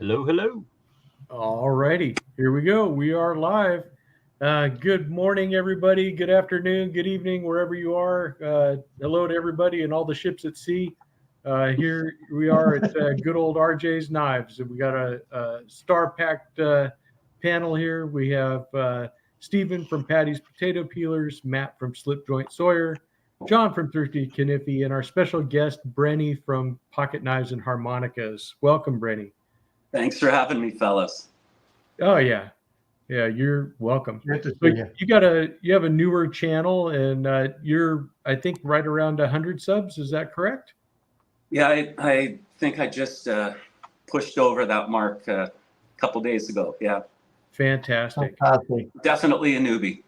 Hello, hello. All righty, here we go. We are live. Good morning, everybody. Good afternoon, good evening, wherever you are. Hello to everybody and all the ships at sea. Here we are at good old RJ's Knives. We got a star-packed panel here. We have Stephen from Patty's Potato Peelers, Matt from Slip Joint Sawyer, John from Thrifty Kniffy, and our special guest, Brenny from Pocket Knives and Harmonicas. Welcome, Brenny. Thanks for having me, fellas. Oh yeah, you're welcome. Good to see But you. you have a newer channel, and you're I think right around 100 subs. Is that correct? Yeah, I think I just pushed over that mark a couple days ago. Yeah, Fantastic. Fantastic. definitely a newbie.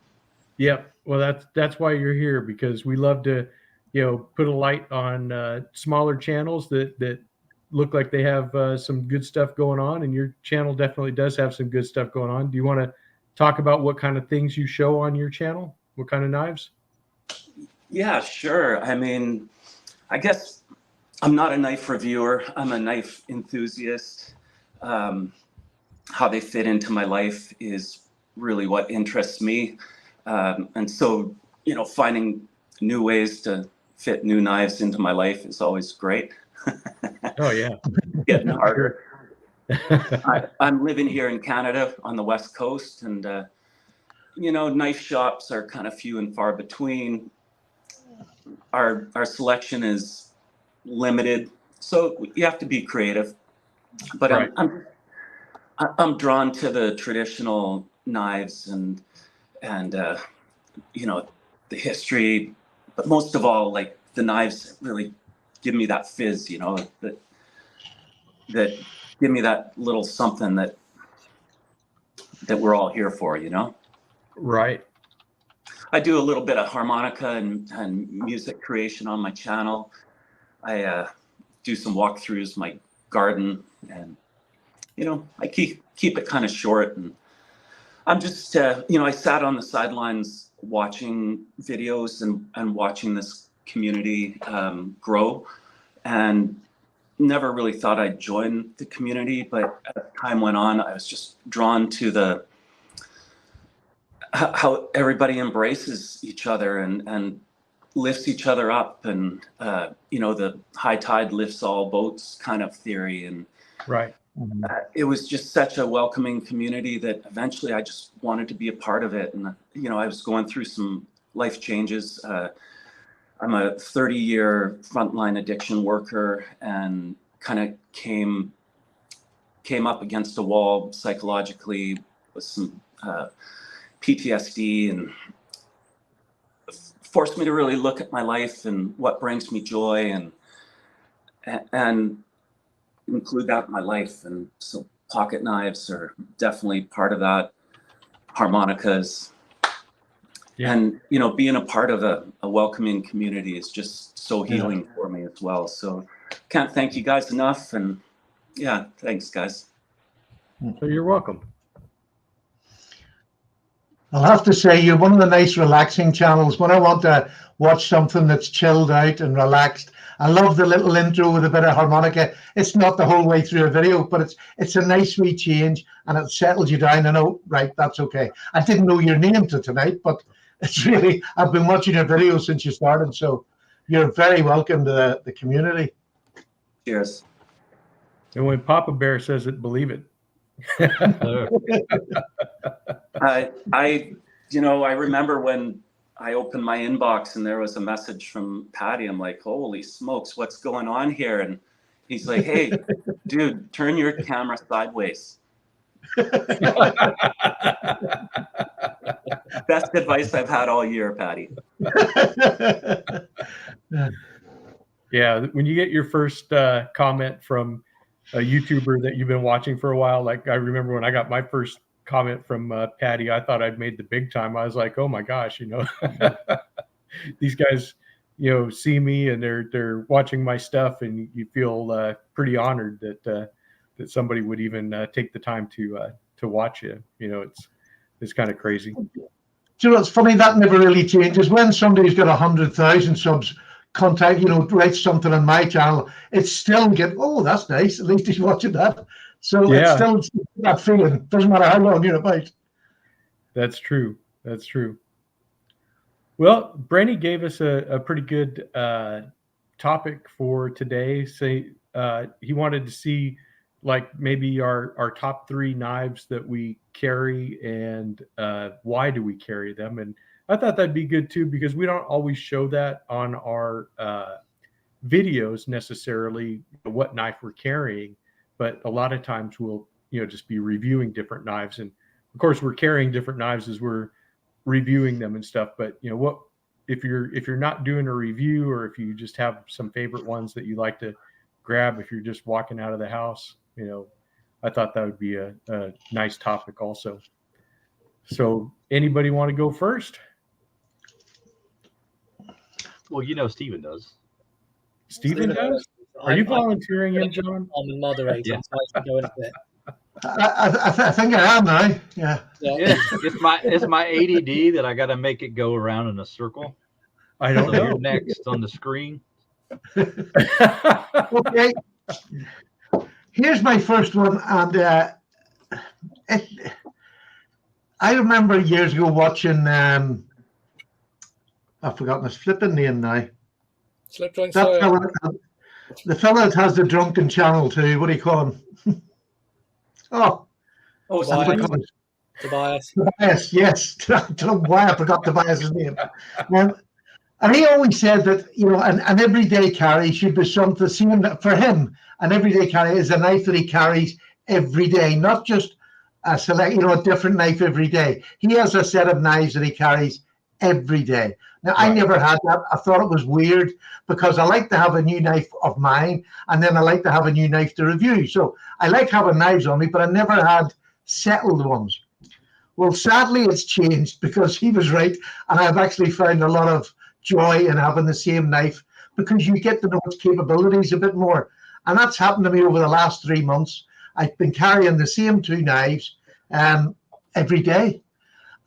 Yep. Well, that's why you're here, because we love to, put a light on smaller channels that look like they have some good stuff going on, and your channel definitely does have some good stuff going on. Do you want to talk about what kind of things you show on your channel? What kind of knives? Yeah, sure. I mean, I guess I'm not a knife reviewer. I'm a knife enthusiast. How they fit into my life is really what interests me. And so, finding new ways to fit new knives into my life is always great. Oh yeah. Getting harder. I'm living here in Canada on the West Coast, and knife shops are kind of few and far between. Our selection is limited, so you have to be creative. But Right. I'm drawn to the traditional knives and the history, but most of all, like the knives really give me that fizz, that give me that little something that we're all here for, Right. I do a little bit of harmonica and music creation on my channel. I do some walkthroughs, my garden, and I keep it kind of short. And I'm just I sat on the sidelines watching videos and watching this community grow, and never really thought I'd join the community, but as time went on, I was just drawn to how everybody embraces each other and lifts each other up, and the high tide lifts all boats kind of theory. And Right. it was just such a welcoming community that eventually I just wanted to be a part of it. And I was going through some life changes. I'm a 30-year frontline addiction worker, and kind of came up against a wall psychologically with some PTSD, and forced me to really look at my life and what brings me joy and include that in my life. And so pocket knives are definitely part of that. Harmonicas. Yeah. And being a part of a welcoming community is just so healing for me as well. So can't thank you guys enough. And yeah, thanks guys. So you're welcome. I'll have to say, you're one of the nice relaxing channels. When I want to watch something that's chilled out and relaxed, I love the little intro with a bit of harmonica. It's not the whole way through a video, but it's a nice wee change, and it settles you down. I know, right, that's okay. I didn't know your name till tonight, but it's really, I've been watching your videos since you started, so you're very welcome to the community. Cheers. And when Papa Bear says it, believe it. I remember when I opened my inbox and there was a message from Patty. I'm like, holy smokes, what's going on here? And he's like, hey, dude, turn your camera sideways. Best advice I've had all year, Patty. Yeah, when you get your first comment from a YouTuber that you've been watching for a while, like I remember when I got my first comment from Patty, I thought I'd made the big time. I was like, oh my gosh, these guys, see me and they're watching my stuff, and you feel pretty honored that somebody would even take the time to watch you. It's kind of crazy. It's funny, that never really changes. When somebody's got 100,000 subs, contact, write something on my channel, it's still get, oh, that's nice. At least he's watching that. So it's still that feeling. Doesn't matter how long you're about. That's true. That's true. Well, Brandy gave us a pretty good topic for today. Say he wanted to see like maybe our top 3 knives that we carry and why do we carry them. And I thought that'd be good too, because we don't always show that on our videos necessarily, what knife we're carrying, but a lot of times we'll just be reviewing different knives, and of course we're carrying different knives as we're reviewing them and stuff. But what if you're not doing a review, or if you just have some favorite ones that you like to grab if you're just walking out of the house, I thought that would be a nice topic also. So anybody want to go first? Well, Stephen does. Stephen does? Are you volunteering him, John? I'm the moderator, Yeah. so I should go in a bit. I think I am now. Yeah. Yeah, it's my ADD that I got to make it go around in a circle. I don't So know. you're next on the screen. Okay. Here's my first one, and I remember years ago watching. I've forgotten his flipping name now. Slip joint That Sawyer. fella, the fella that has the drunken channel too. What do you call him? Oh, Tobias. I forgot his- Tobias. Tobias, yes. I don't know why I forgot Tobias's name. And he always said that, an everyday carry should be something seen for him. An everyday carry is a knife that he carries every day, not just a different knife every day. He has a set of knives that he carries every day. Now, Right. I never had that. I thought it was weird because I like to have a new knife of mine, and then I like to have a new knife to review. So I like having knives on me, but I never had settled ones. Well, sadly, it's changed because he was right, and I've actually found a lot of joy in having the same knife because you get to know its capabilities a bit more. And that's happened to me over the last 3 months. I've been carrying the same 2 knives every day.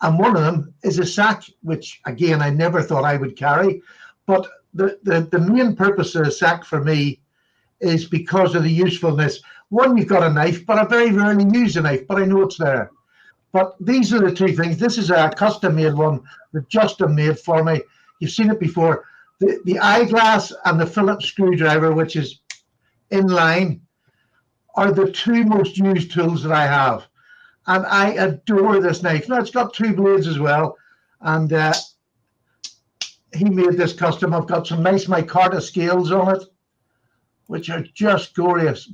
And one of them is a sack, which, again, I never thought I would carry. But the main purpose of a sack for me is because of the usefulness. One, you've got a knife, but I very rarely use a knife, but I know it's there. But these are the 2 things. This is a custom-made one that Justin made for me. You've seen it before. The eyeglass and the Phillips screwdriver, which is in line, are the 2 most used tools that I have. And I adore this knife. Now, it's got 2 blades as well. And he made this custom. I've got some nice micarta scales on it, which are just glorious.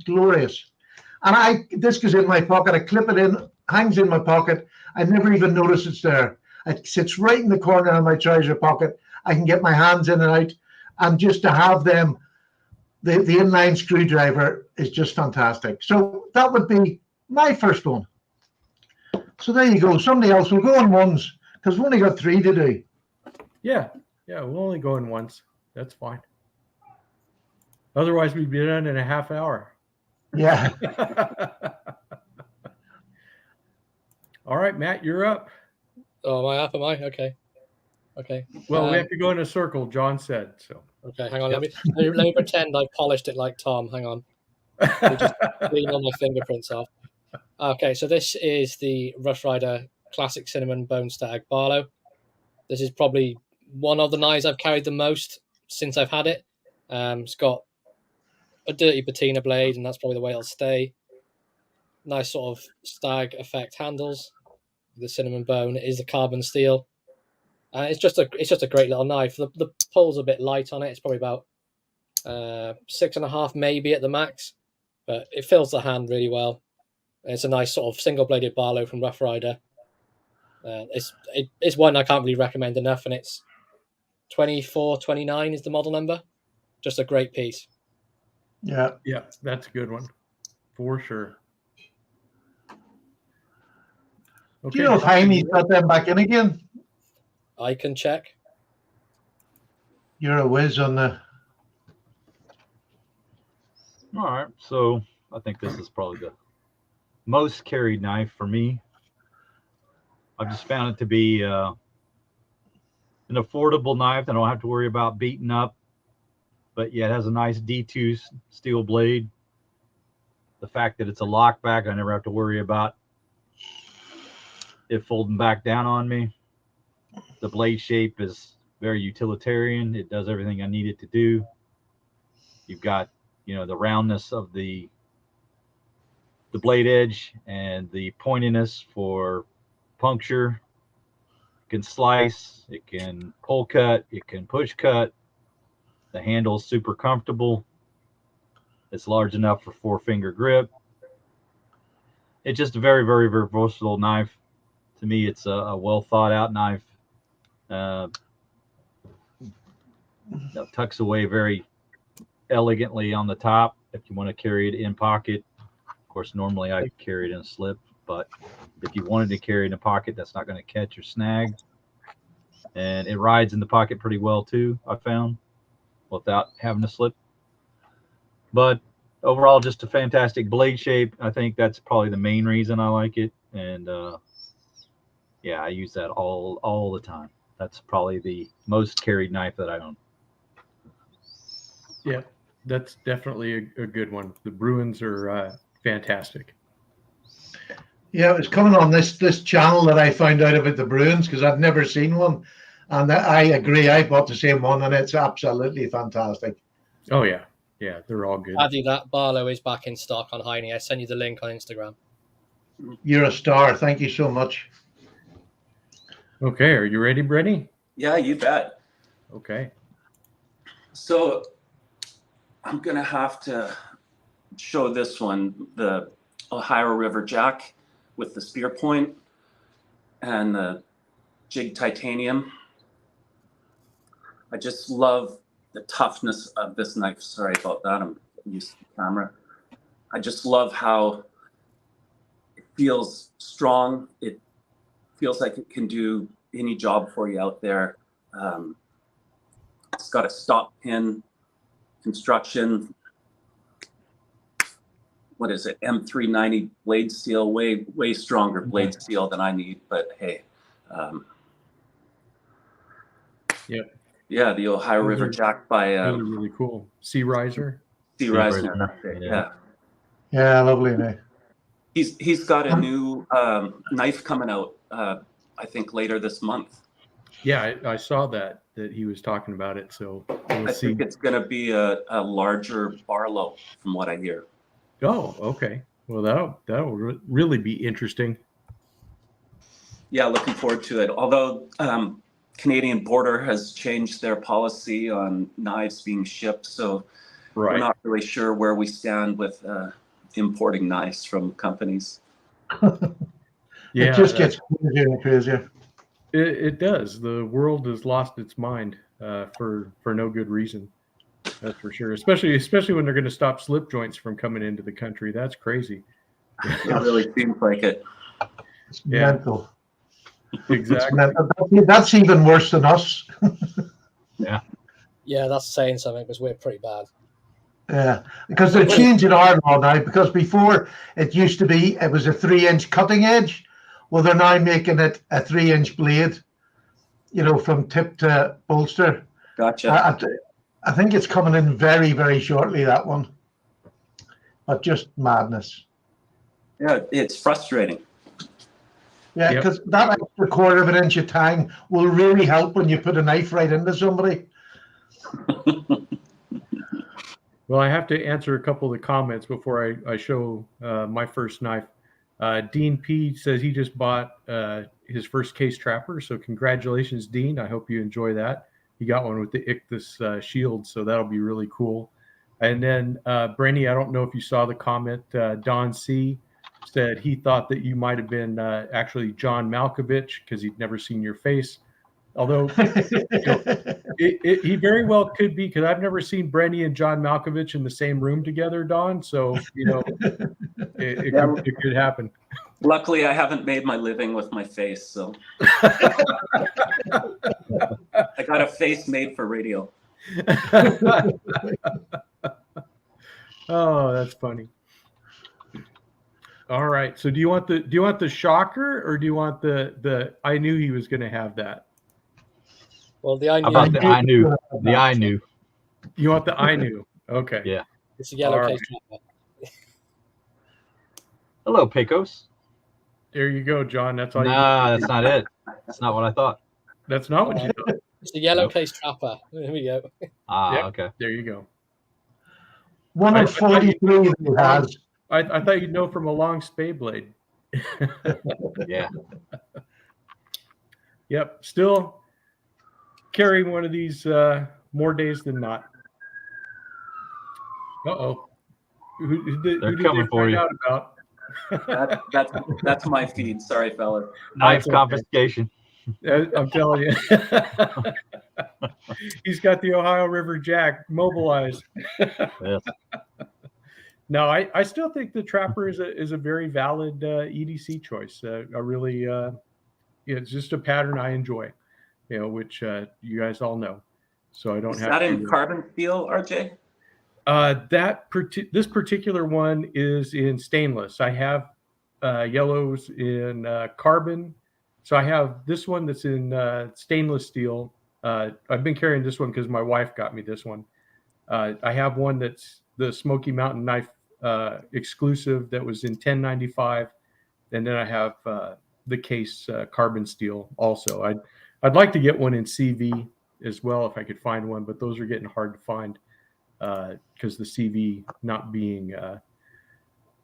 And this goes in my pocket. I clip it in, hangs in my pocket. I never even notice it's there. It sits right in the corner of my trouser pocket. I can get my hands in and out. And just to have them, the inline screwdriver is just fantastic. So that would be my first one. So there you go. Somebody else will go on ones because we've only got 3 to do. Yeah, we'll only go in once. That's fine. Otherwise, we'd be done in a half hour. Yeah. All right, Matt, you're up. Oh, am I up? Am I? Okay. Well, we have to go in a circle, John said. So. Okay, hang on. Let me pretend I polished it like Tom. Hang on. Let me just clean all my fingerprints off. Okay, so this is the Rough Rider Classic Cinnamon Bone Stag Barlow. This is probably one of the knives I've carried the most since I've had it. It's got a dirty patina blade, and that's probably the way it'll stay. Nice sort of stag effect handles. The cinnamon bone is the carbon steel. It's just a great little knife. The pull's a bit light on it. It's probably about 6.5 maybe at the max, but it fills the hand really well. It's a nice sort of single-bladed Barlow from Rough Rider. It's one I can't really recommend enough, and it's 2429 is the model number. Just a great piece. Yeah, that's a good one for sure. Okay, do you know if Jaime's got them back in again? I can check. You're a whiz on the. All right, so I think this is probably the most carried knife for me. I've just found it to be an affordable knife that I don't have to worry about beating up, but yet has a nice D2 steel blade. the fact that it's a lock back, I never have to worry about it folding back down on me. The blade shape is very utilitarian. It does everything I need it to do. You've got, the roundness of the blade edge and the pointiness for puncture. It can slice, it can pull cut, it can push cut. The handle's super comfortable. It's large enough for 4-finger grip. It's just a very, very, very versatile knife. To me, it's a well thought out knife. Tucks away very elegantly on the top if you want to carry it in pocket. Of course, normally I carry it in a slip, but if you wanted to carry it in a pocket, that's not going to catch or snag. And it rides in the pocket pretty well too, I found, without having to slip. But overall, just a fantastic blade shape. I think that's probably the main reason I like it. And yeah, I use that all the time. That's probably the most carried knife that I own. Yeah, that's definitely a good one. The Bruins are fantastic. Yeah, it was coming on this channel that I found out about the Bruins because I'd never seen one. And I agree. I bought the same one, and it's absolutely fantastic. Oh, yeah. Yeah, they're all good. Add you that Barlow is back in stock on Heine. I sent you the link on Instagram. You're a star. Thank you so much. Okay, are you ready, Brenny? Yeah, you bet. Okay. So I'm going to have to show this one, the Ohio River Jack with the spear point and the jig titanium. I just love the toughness of this knife. Sorry about that. I'm used to the camera. I just love how it feels strong. It feels like it can do any job for you out there. It's got a stop pin construction. What is it? M390 blade steel, way stronger blade steel than I need. But hey, Yep. Yeah, the Ohio River Jack by Really, really cool. Sea Riser. C. Reisner. That's it. Yeah. Yeah, lovely. Nice. He's got a new knife coming out. I think later this month. Yeah, I saw that he was talking about it. So we'll I see. think it's going to be a larger Barlow, from what I hear. Oh, okay. Well, that'll really be interesting. Yeah, looking forward to it. Although Canadian Border has changed their policy on knives being shipped, so we're not really sure where we stand with importing knives from companies. Yeah, it just gets crazier and crazier. It does. The world has lost its mind for no good reason. That's for sure. Especially when they're going to stop slip joints from coming into the country. That's crazy. It really seems like it. It's mental. Exactly. That's even worse than us. Yeah, that's saying something because we're pretty bad. Yeah, because they're changing our law now. Because before it used to be it was a 3-inch cutting edge. Well, they're now making it a 3-inch blade. From tip to bolster. Gotcha. I think it's coming in very, very shortly, that one. But just madness. Yeah, it's frustrating. Yeah, because that extra 1/4 of an inch of tang will really help when you put a knife right into somebody. Well, I have to answer a couple of the comments before I show my first knife. Dean P says he just bought his first case trapper. So congratulations, Dean. I hope you enjoy that. He got one with the Ichthus shield, so that'll be really cool. And then, Brenny, I don't know if you saw the comment. Don C said he thought that you might have been actually John Malkovich because he'd never seen your face. Although he very well could be, because I've never seen Brenny and John Malkovich in the same room together, Don. So, it could happen. Luckily, I haven't made my living with my face, so I got a face made for radio. Oh, that's funny. All right. So do you want the shocker, or do you want the I knew he was going to have that? Well, the I knew. How about the I knew? The I knew. You want the I knew? Okay. Yeah. It's a yellow All case right. trapper. Hello, Pecos. There you go, John. That's all Nah, that's not it. That's not what I thought. That's not what you thought. It's the yellow Nope. case trapper. There we go. Ah, Yep. okay. There you go. One I of thought you- 43 that he has. I thought you'd know from a long spade blade. Yeah. Yep. Still carrying one of these more days than not. Uh-oh. Who did They're they coming for find you. out about? That's my feed. Sorry, fella. Knife That's okay. confiscation. I'm telling you. He's got the Ohio River Jack mobilized. Yes. No, I still think the Trapper is a very valid EDC choice. I really, it's just a pattern I enjoy, which you guys all know. So I don't Is have that to. in carbon steel, RJ? This particular one is in stainless. I have yellows in carbon. So I have this one that's in stainless steel. I've been carrying this one because my wife got me this one. I have one that's the Smoky Mountain Knife exclusive that was in 1095, and then I have the case carbon steel also. I'd like to get one in CV as well if I could find one, but those are getting hard to find because the CV not being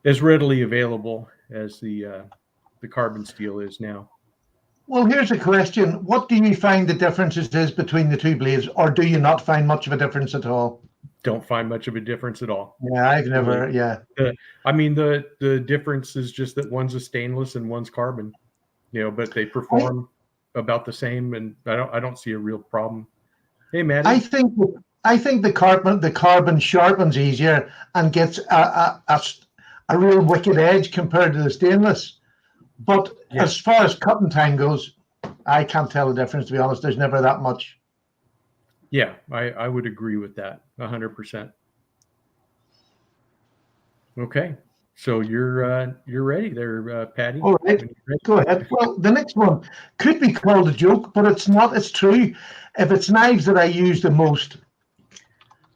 as readily available as the carbon steel is now. Well, here's a question. What do you find the differences is between the two blades, or do you not find much of a difference at all? Don't find much of a difference at all. Yeah, I've never, yeah. I mean, the difference is just that one's a stainless and one's carbon, but they perform about the same, and I don't see a real problem. Hey, Maddie. I think the carbon sharpens easier and gets a real wicked edge compared to the stainless. But as far as cutting time goes, I can't tell the difference, to be honest. There's never that much. Yeah, I would agree with that 100%. Okay, so you're ready there, Patty. All right, go ahead. Well, the next one could be called a joke, but it's not. It's true. If it's knives that I use the most,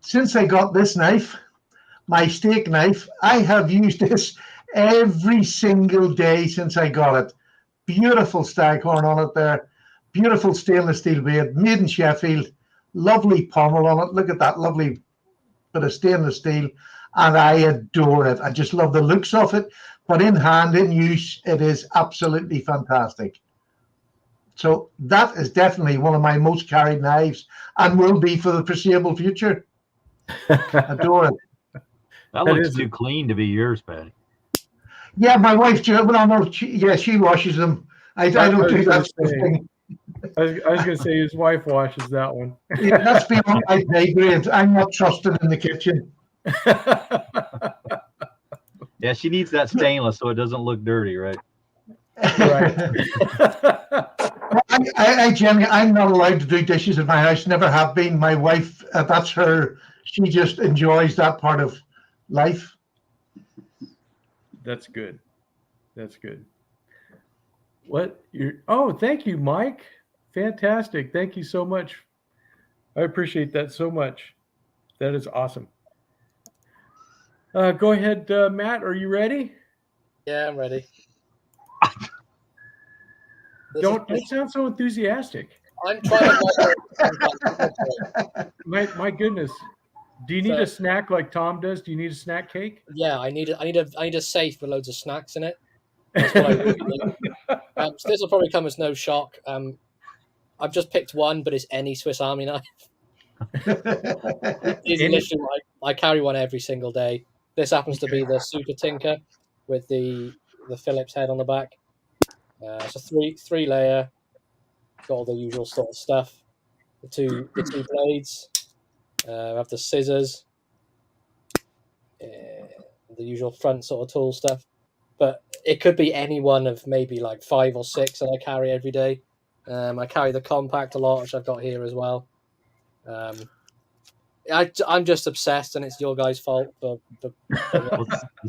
since I got this knife, my steak knife, I have used this every single day since I got it. Beautiful staghorn on it there. Beautiful stainless steel blade, made in Sheffield. Lovely pommel on it. Look at that lovely bit of stainless steel. And I adore it. I just love the looks of it. But in hand, in use, it is absolutely fantastic. So that is definitely one of my most carried knives and will be for the foreseeable future. Adore it. That looks too clean to be yours, Patty. Yeah, my wife, she washes them. I don't do that sort of thing. I was going to say his wife washes that one. Yeah, that's beyond my pay grade. I'm not trusted in the kitchen. Yeah, she needs that stainless so it doesn't look dirty, right? Right. I'm not allowed to do dishes in my house. Never have been. My wife, that's her. She just enjoys that part of life. That's good. That's good. Thank you, Mike. Fantastic. Thank you so much. I appreciate that so much. That is awesome. Go ahead, Matt. Are you ready? Yeah, I'm ready. Don't sound so enthusiastic. I'm trying to. My goodness. Do you need a snack like Tom does? Do you need a snack cake? Yeah, I need a safe with loads of snacks in it. That's what I really need. So this will probably come as no shock. I've just picked one, but it's any Swiss Army knife. Literally, I carry one every single day. This happens to be the Super Tinker with the Phillips head on the back. It's a three layer. Got all the usual sort of stuff. The two blades. I have the scissors. The usual front sort of tool stuff. But it could be any one of maybe like 5 or 6 that I carry every day. I carry the compact a lot, which I've got here as well. I'm just obsessed, and it's your guys' fault. Let's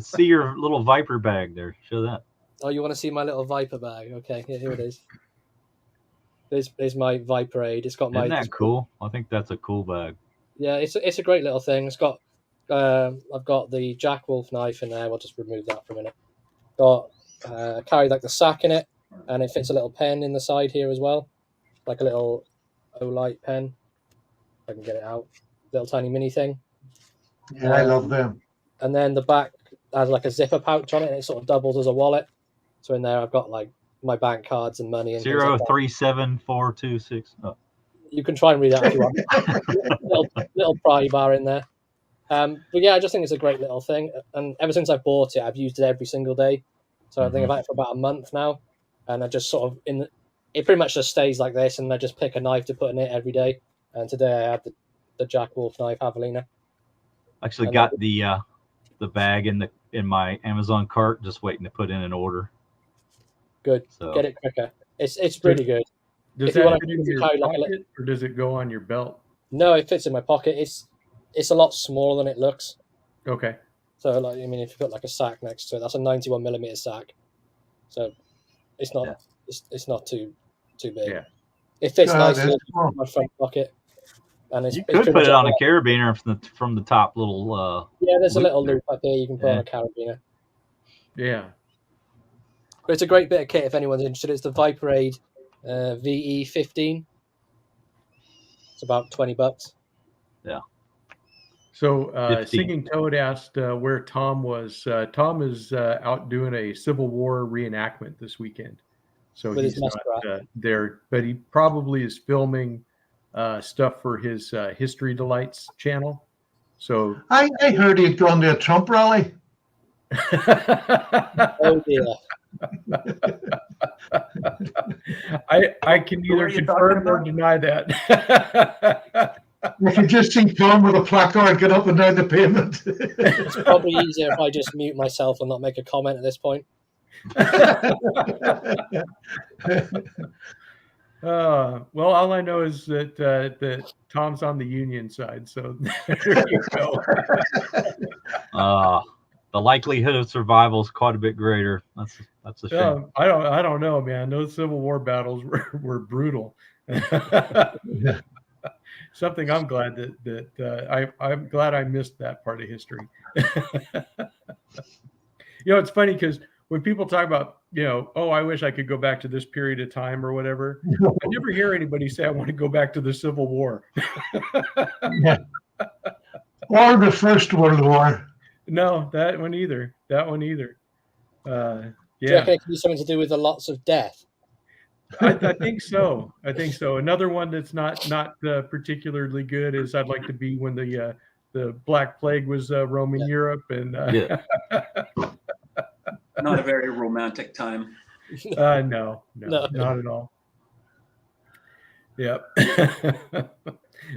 see your little Viper bag there. Show that. Oh, you want to see my little Viper bag? Okay, here it is. There's my Viper aid. It's got my. Isn't that cool? I think that's a cool bag. Yeah, it's a great little thing. It's got I've got the Jack Wolf knife in there. We'll just remove that for a minute. Got carry like the sack in it, and it fits a little pen in the side here as well, like a little Olight pen. If I can get it out, little tiny mini thing. Yeah, I love them. And then the back has like a zipper pouch on it, and it sort of doubles as a wallet. So in there, I've got like my bank cards and money and things like that. 037426. Oh. You can try and read that if you want. little pry bar in there. But yeah, I just think it's a great little thing. And ever since I bought it, I've used it every single day. So I think I've had it for about a month now. And I just sort of it pretty much just stays like this. And I just pick a knife to put in it every day. And today I had the Jack Wolf knife Javelina. Actually got the bag in my Amazon cart, just waiting to put in an order. Good. So. Get it quicker. It's really good. Does that fit in your pocket, or does it go on your belt? No, it fits in my pocket. It's a lot smaller than it looks. Okay. So, like, I mean, if you put like a sack next to it, that's a 91mm sack. So, it's not it's not too big. Yeah. It fits nicely in my front pocket. And you could put it on a carabiner from the top little. Yeah, there's a little loop up here you can put on a carabiner. Yeah. But it's a great bit of kit if anyone's interested. It's the Viperade VE15. It's about $20. Yeah. So Singing Toad asked where Tom was. Tom is out doing a Civil War reenactment this weekend. So he's not there, but he probably is filming stuff for his History Delights channel. So I heard he'd gone to a Trump rally. Oh dear. I can neither confirm or deny that. I could just see Tom with a placard get up and down the pavement. It's probably easier if I just mute myself and not make a comment at this point. Well, all I know is that Tom's on the Union side, so there you go. The likelihood of survival is quite a bit greater. That's a shame. I don't know, man. Those Civil War battles were brutal. Something I'm glad that I'm glad I missed that part of history. It's funny because when people talk about, oh, I wish I could go back to this period of time or whatever, I never hear anybody say I want to go back to the Civil War. Yeah. Or the First World War. No, that one either. Do you reckon it could be something to do with the lots of death? I think so. Another one that's not particularly good is I'd like to be when the Black Plague was roaming Europe and. Not a very romantic time. No, not at all. Yep.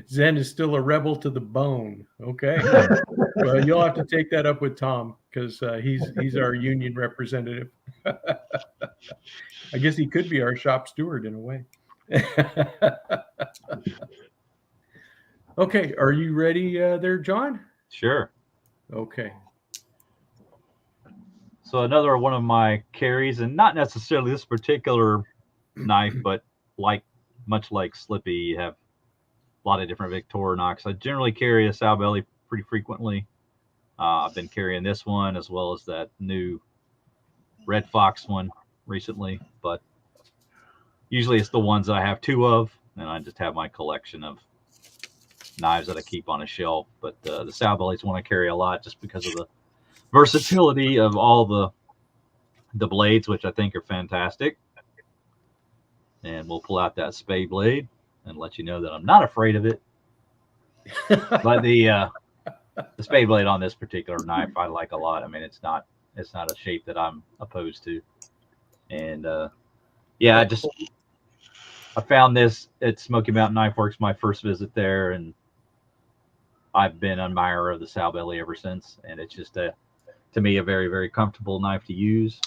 Zen is still a rebel to the bone. Okay. Well, you'll have to take that up with Tom because he's our union representative. I guess he could be our shop steward in a way. Okay. Are you ready there, John? Sure. Okay. So another one of my carries, and not necessarily this particular knife, but much like Slippy, you have a lot of different Victorinox. I generally carry a sow belly pretty frequently. I've been carrying this one as well as that new Red Fox one recently, but usually it's the ones that I have two of, and I just have my collection of knives that I keep on a shelf. But the sow bellies one I carry a lot just because of the versatility of all the blades, which I think are fantastic. And we'll pull out that spade blade and let you know that I'm not afraid of it. But the spade blade on this particular knife I like a lot. I mean, it's not a shape that I'm opposed to. And I found this at Smoky Mountain Knife Works my first visit there, and I've been an admirer of the sow belly ever since. And it's just to me a very, very comfortable knife to use.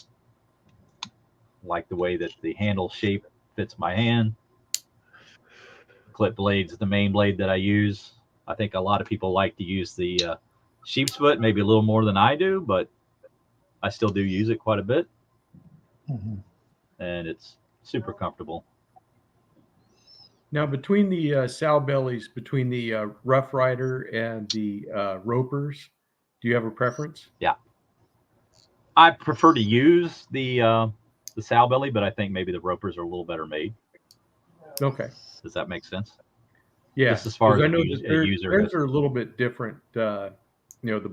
Like the way that the handle shape fits my hand. Clip blade's the main blade that I use. I think a lot of people like to use the sheep's foot, maybe a little more than I do, but I still do use it quite a bit. Mm-hmm. And it's super comfortable. Now, between the sow bellies, between the Rough Rider and the Ropers, do you have a preference? Yeah. I prefer to use the sow belly, but I think maybe the ropers are a little better made. Okay. Does that make sense? Yeah. Just as far as I a know that user theirs goes. are a little bit different. The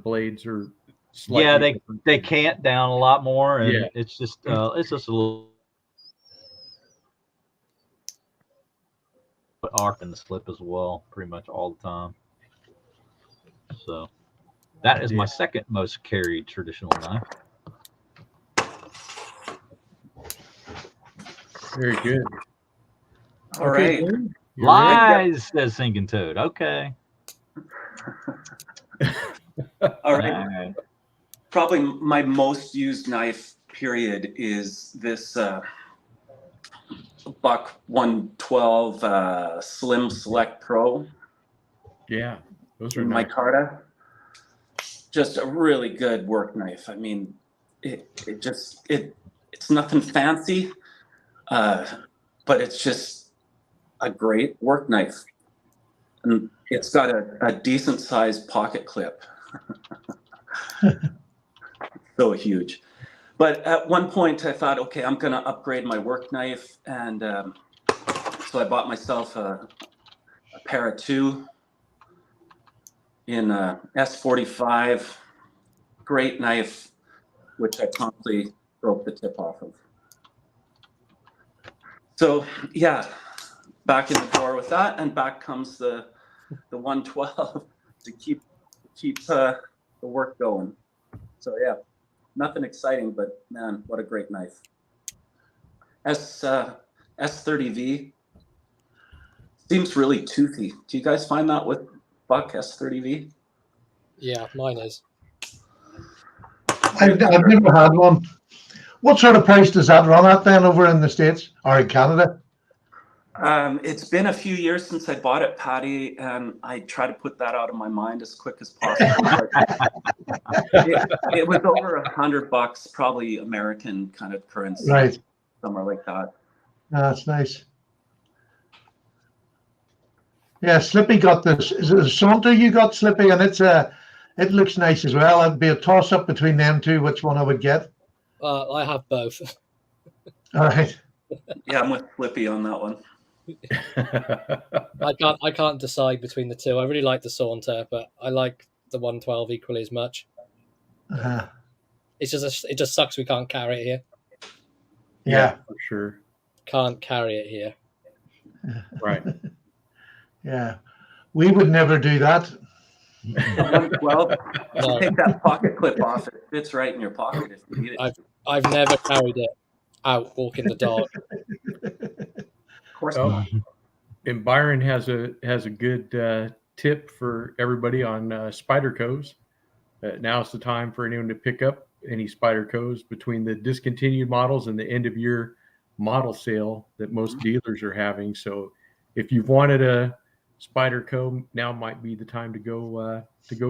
blades are Yeah, slightly different. they cant down a lot more, and Yeah. it's just a little arc in the slip as well, pretty much all the time. So that is my second most carried traditional knife. Very good. All right. Jim, you Lies, says Sinking Toad. Okay. All right. Probably my most used knife period is this Buck 112 Slim Select Pro. Yeah, those are nice. Micarta. Just a really good work knife. I mean, it's nothing fancy, but it's just a great work knife. And it's got a decent sized pocket clip. So huge. But at one point I thought, okay, I'm going to upgrade my work knife. And so I bought myself a pair of two in S45. Great knife, which I promptly broke the tip off of. So yeah, back in the door with that, and back comes the 112 to keep the work going. So yeah, nothing exciting, but man, what a great knife. S30V seems really toothy. Do you guys find that with Buck S30V? Yeah, mine is. I've never had one. What sort of price does that run at then over in the States or in Canada? It's been a few years since I bought it, Patty, and I try to put that out of my mind as quick as possible. it was over $100, probably American kind of currency, Right? Somewhere like that. That's nice. Yeah, Slippy got this. Is it a Saunter you got, Slippy? And it looks nice as well. It'd be a toss up between them two, which one I would get. I have both. All right. Yeah, I'm with Flippy on that one. I can't decide between the two. I really like the Saunter, but I like the 112 equally as much. It just sucks we can't carry it here. Yeah, for sure. Can't carry it here. Right. Yeah, we would never do that. 112. Take that pocket clip off. It fits right in your pocket if you need it. I've never carried it out walking the dog. Of course not. And Byron has a good tip for everybody on Spydercos. Now's the time for anyone to pick up any Spydercos between the discontinued models and the end of year model sale that most dealers are having. So if you've wanted a Spyderco, now might be the time to go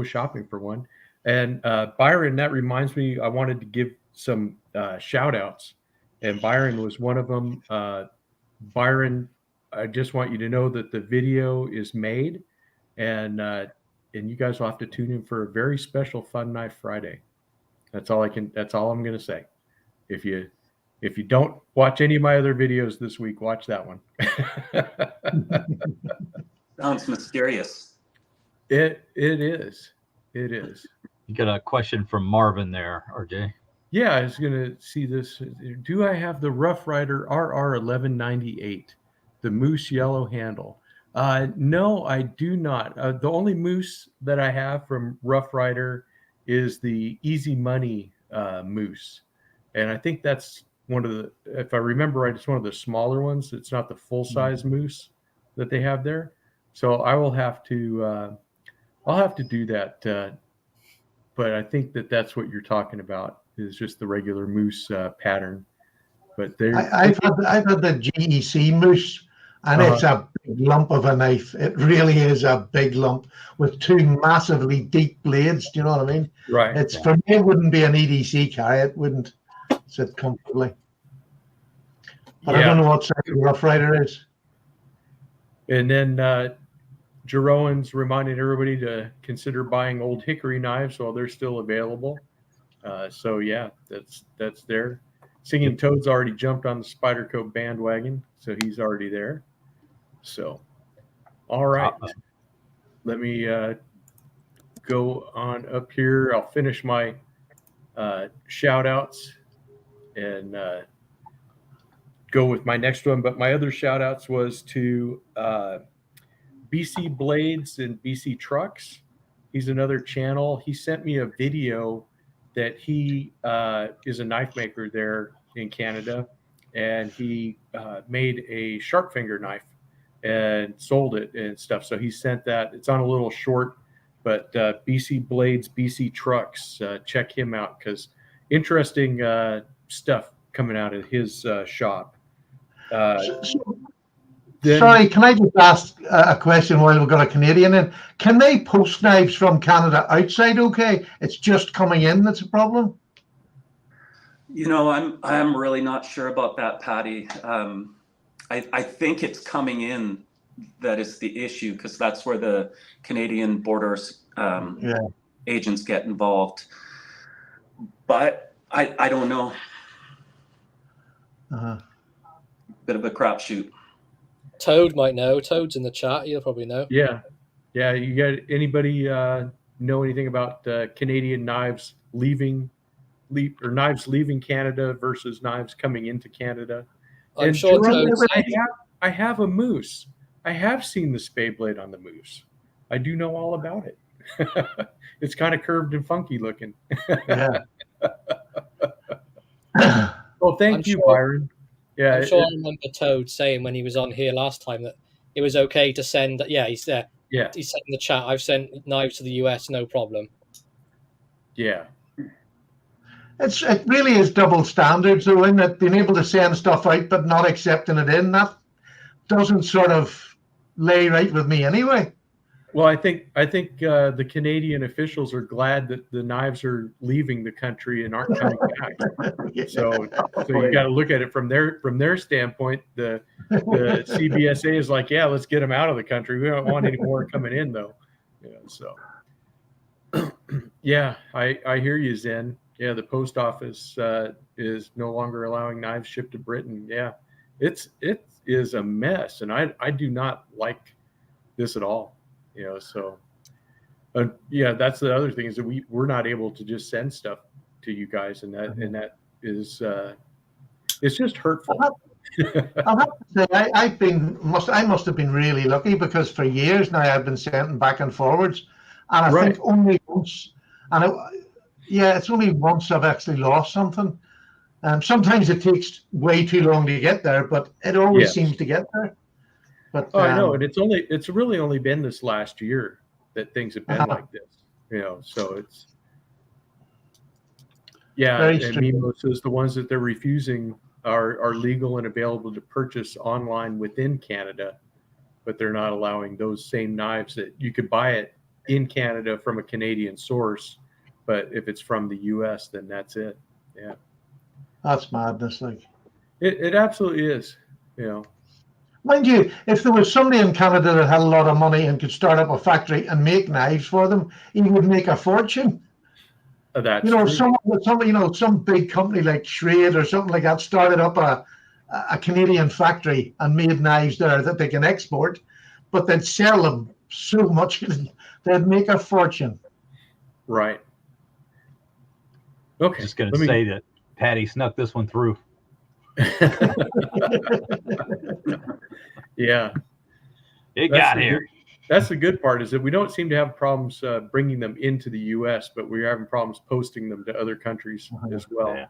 shopping for one. And Byron, that reminds me, I wanted to give some shout outs, and Byron was one of them. Byron, I just want you to know that the video is made, and you guys will have to tune in for a very special Fun Knife Friday. That's all I'm going to say. If you don't watch any of my other videos this week, watch that one. Sounds mysterious. It is. It is. You got a question from Marvin there, RJ. Yeah, I was going to see this. Do I have the Rough Rider RR1198, the moose yellow handle? No, I do not. The only moose that I have from Rough Rider is the Easy Money moose. And I think that's one of the, if I remember right, it's one of the smaller ones. It's not the full-size moose that they have there. So I will have to, I'll have to do that. But I think that's what you're talking about, is just the regular moose pattern. But I've had the GEC moose, and it's a big lump of a knife. It really is a big lump with two massively deep blades. Do you know what I mean? Right. It's for me, it wouldn't be an EDC carry. It wouldn't sit comfortably. But I don't know what size Rough Rider is. And then Jeroen's reminding everybody to consider buying Old Hickory knives while they're still available. So yeah, that's there. Singing Toad's already jumped on the Spyderco bandwagon, so he's already there. So, all right, let me go on up here. I'll finish my shout outs and go with my next one. But my other shout outs was to BC Blades and BC Trucks. He's another channel. He sent me a video that he is a knife maker there in Canada, and he made a sharp finger knife and sold it and stuff. So he sent that. It's on a little short, but BC Blades, BC Trucks, check him out because interesting stuff coming out of his shop. Sorry, can I just ask a question while we've got a Canadian in? Can they post knives from Canada outside okay? It's just coming in that's a problem? I'm really not sure about that, Patty. I think it's coming in that is the issue because that's where the Canadian borders agents get involved. But I don't know. Bit of a crapshoot. Toad might know. Toad's in the chat. He'll probably know. Yeah. You got anybody know anything about Canadian knives leaving Canada versus knives coming into Canada? I'm sure Toad, I have a moose. I have seen the spade blade on the moose. I do know all about it. It's kind of curved and funky looking. Yeah. Well, thank you, Byron. Yeah, I'm sure I remember Toad saying when he was on here last time that it was okay to send. Yeah, he's there. Yeah, he said in the chat, "I've sent knives to the US, no problem." Yeah, it really is double standards, though, in that being able to send stuff out but not accepting it in. That doesn't sort of lay right with me anyway. Well, I think the Canadian officials are glad that the knives are leaving the country and aren't coming back. So you got to look at it from their standpoint. The CBSA is like, yeah, let's get them out of the country. We don't want any more coming in, though. So yeah, I hear you, Zen. Yeah, the post office is no longer allowing knives shipped to Britain. Yeah, it is a mess, and I do not like this at all. So that's the other thing is that we're not able to just send stuff to you guys, and that is it's just hurtful. I'll have to say I must have been really lucky because for years now I've been sending back and forwards, and I think only once, it's only once I've actually lost something. Sometimes it takes way too long to get there, but it always seems to get there. But I know, and it's really only been this last year that things have been like this. So it's and Mimo says the ones that they're refusing are legal and available to purchase online within Canada, but they're not allowing those same knives that you could buy it in Canada from a Canadian source, but if it's from the US, then that's it. Yeah, that's madness. Like it absolutely is. Mind you, if there was somebody in Canada that had a lot of money and could start up a factory and make knives for them, he would make a fortune. That's true. Some big company like Schrade or something like that started up a Canadian factory and made knives there that they can export, but they'd sell them so much they'd make a fortune. Right. Okay. Just going to say that Patty snuck this one through. Yeah, it got here. That's the good part is that we don't seem to have problems bringing them into the U.S., but we're having problems posting them to other countries as well. Yeah.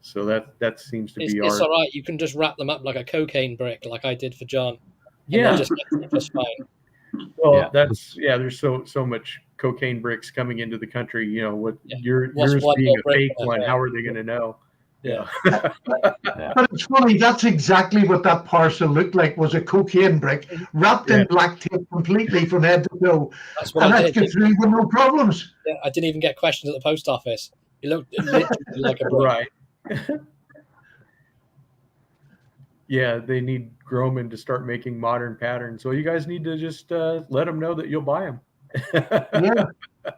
So that seems to be it's all right. You can just wrap them up like a cocaine brick, like I did for John. Yeah, just fine. Well, there's so much cocaine bricks coming into the country. Yours being a fake one, how are they going to know? Yeah. But it's funny, that's exactly what that parcel looked like, was a cocaine brick wrapped in black tape completely from head to toe. That's what I did. Through with no problems. Yeah, I didn't even get questions at the post office. It looked literally like a brick. Right. Yeah, they need Groman to start making modern patterns. So you guys need to just let them know that you'll buy them.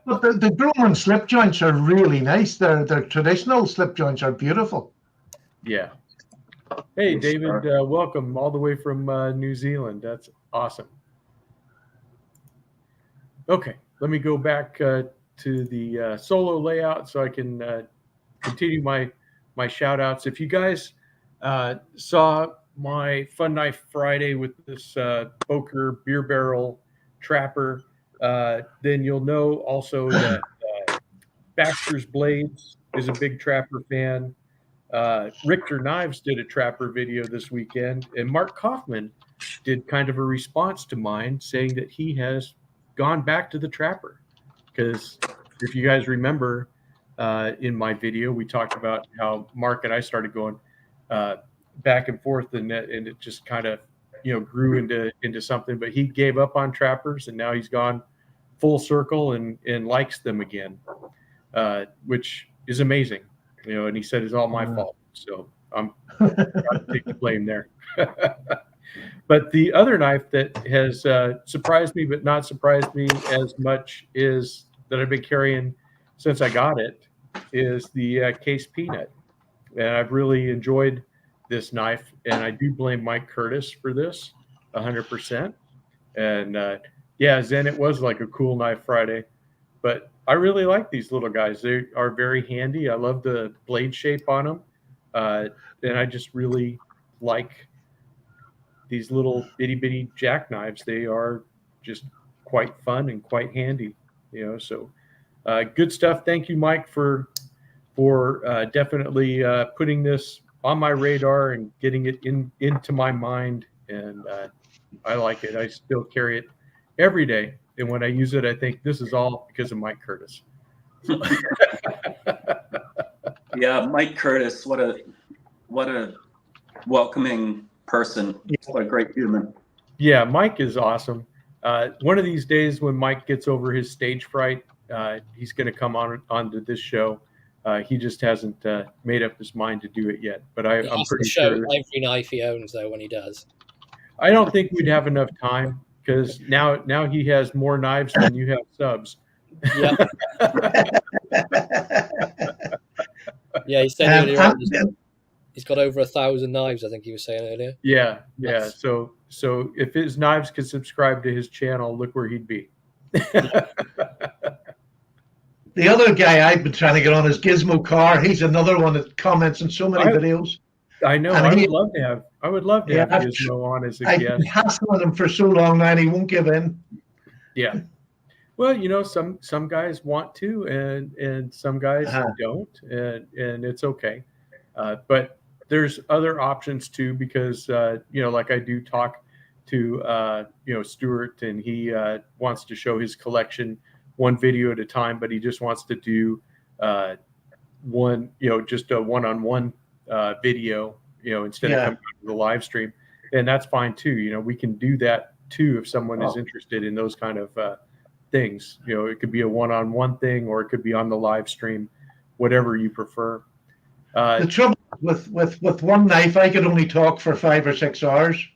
But the Grumman slip joints are really nice. Their traditional slip joints are beautiful. Yeah. Hey, Yes, David, sir. welcome all the way from New Zealand. That's awesome. Okay, let me go back to the solo layout so I can continue my shout outs. If you guys saw my Fun Knife Friday with this Boker beer barrel trapper, then you'll know also that Baxter's Blades is a big trapper fan. Richter Knives did a trapper video this weekend, and Mark Kaufman did kind of a response to mine saying that he has gone back to the trapper. Because if you guys remember in my video, we talked about how Mark and I started going back and forth, and it just kind of grew into something. But he gave up on trappers, and now he's gone full circle and likes them again, which is amazing. And he said it's all my fault. So I'm going to take the blame there. But the other knife that has surprised me, but not surprised me as much, is that I've been carrying since I got it, is the Case Peanut. And I've really enjoyed this knife. And I do blame Mike Curtis for this 100%. And yeah, Zen, it was like a cool knife Friday. But I really like these little guys. They are very handy. I love the blade shape on them. And I just really like these little itty bitty jackknives. They are just quite fun and quite handy, so good stuff. Thank you, Mike, for definitely putting this on my radar and getting it into my mind. And I like it. I still carry it every day. And when I use it, I think this is all because of Mike Curtis. Yeah, Mike Curtis, what a welcoming person. What a great human. Yeah, Mike is awesome. One of these days when Mike gets over his stage fright, he's going to come onto this show. He just hasn't made up his mind to do it yet. But I'm pretty sure every knife he owns, though, when he does. I don't think we'd have enough time, because now he has more knives than you have subs. Yeah. Yeah, he said earlier on he's got over 1,000 knives, I think he was saying earlier. Yeah. So if his knives could subscribe to his channel, look where he'd be. The other guy I've been trying to get on is Gizmo Carr. He's another one that comments in so many videos. I know. I would love to have Gizmo on as a guest. I've been hassling him for so long now, and he won't give in. Yeah. Well, some guys want to, and some guys don't, and it's okay. But there's other options too, because like I do talk to Stuart, and he wants to show his collection one video at a time, but he just wants to do one, just a one-on-one video, instead of coming to the live stream, and that's fine too. We can do that too if someone is interested in those kind of things. It could be a one-on-one thing, or it could be on the live stream, whatever you prefer. The trouble with one knife, I could only talk for 5 or 6 hours.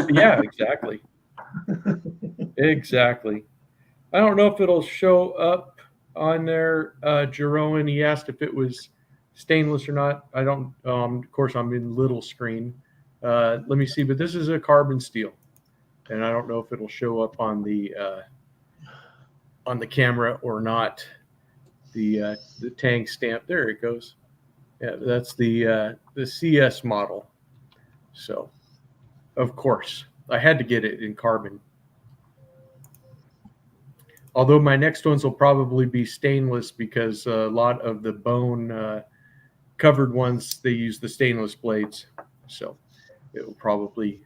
Yeah, exactly. Exactly. I don't know if it'll show up on there, Jeroen. He asked if it was stainless or not. I don't. Of course, I'm in little screen. Let me see. But this is a carbon steel, and I don't know if it'll show up on the camera or not. The Tang stamp. There it goes. Yeah, that's the CS model. So, of course, I had to get it in carbon. Although my next ones will probably be stainless, because a lot of the bone covered ones, they use the stainless blades. So it will probably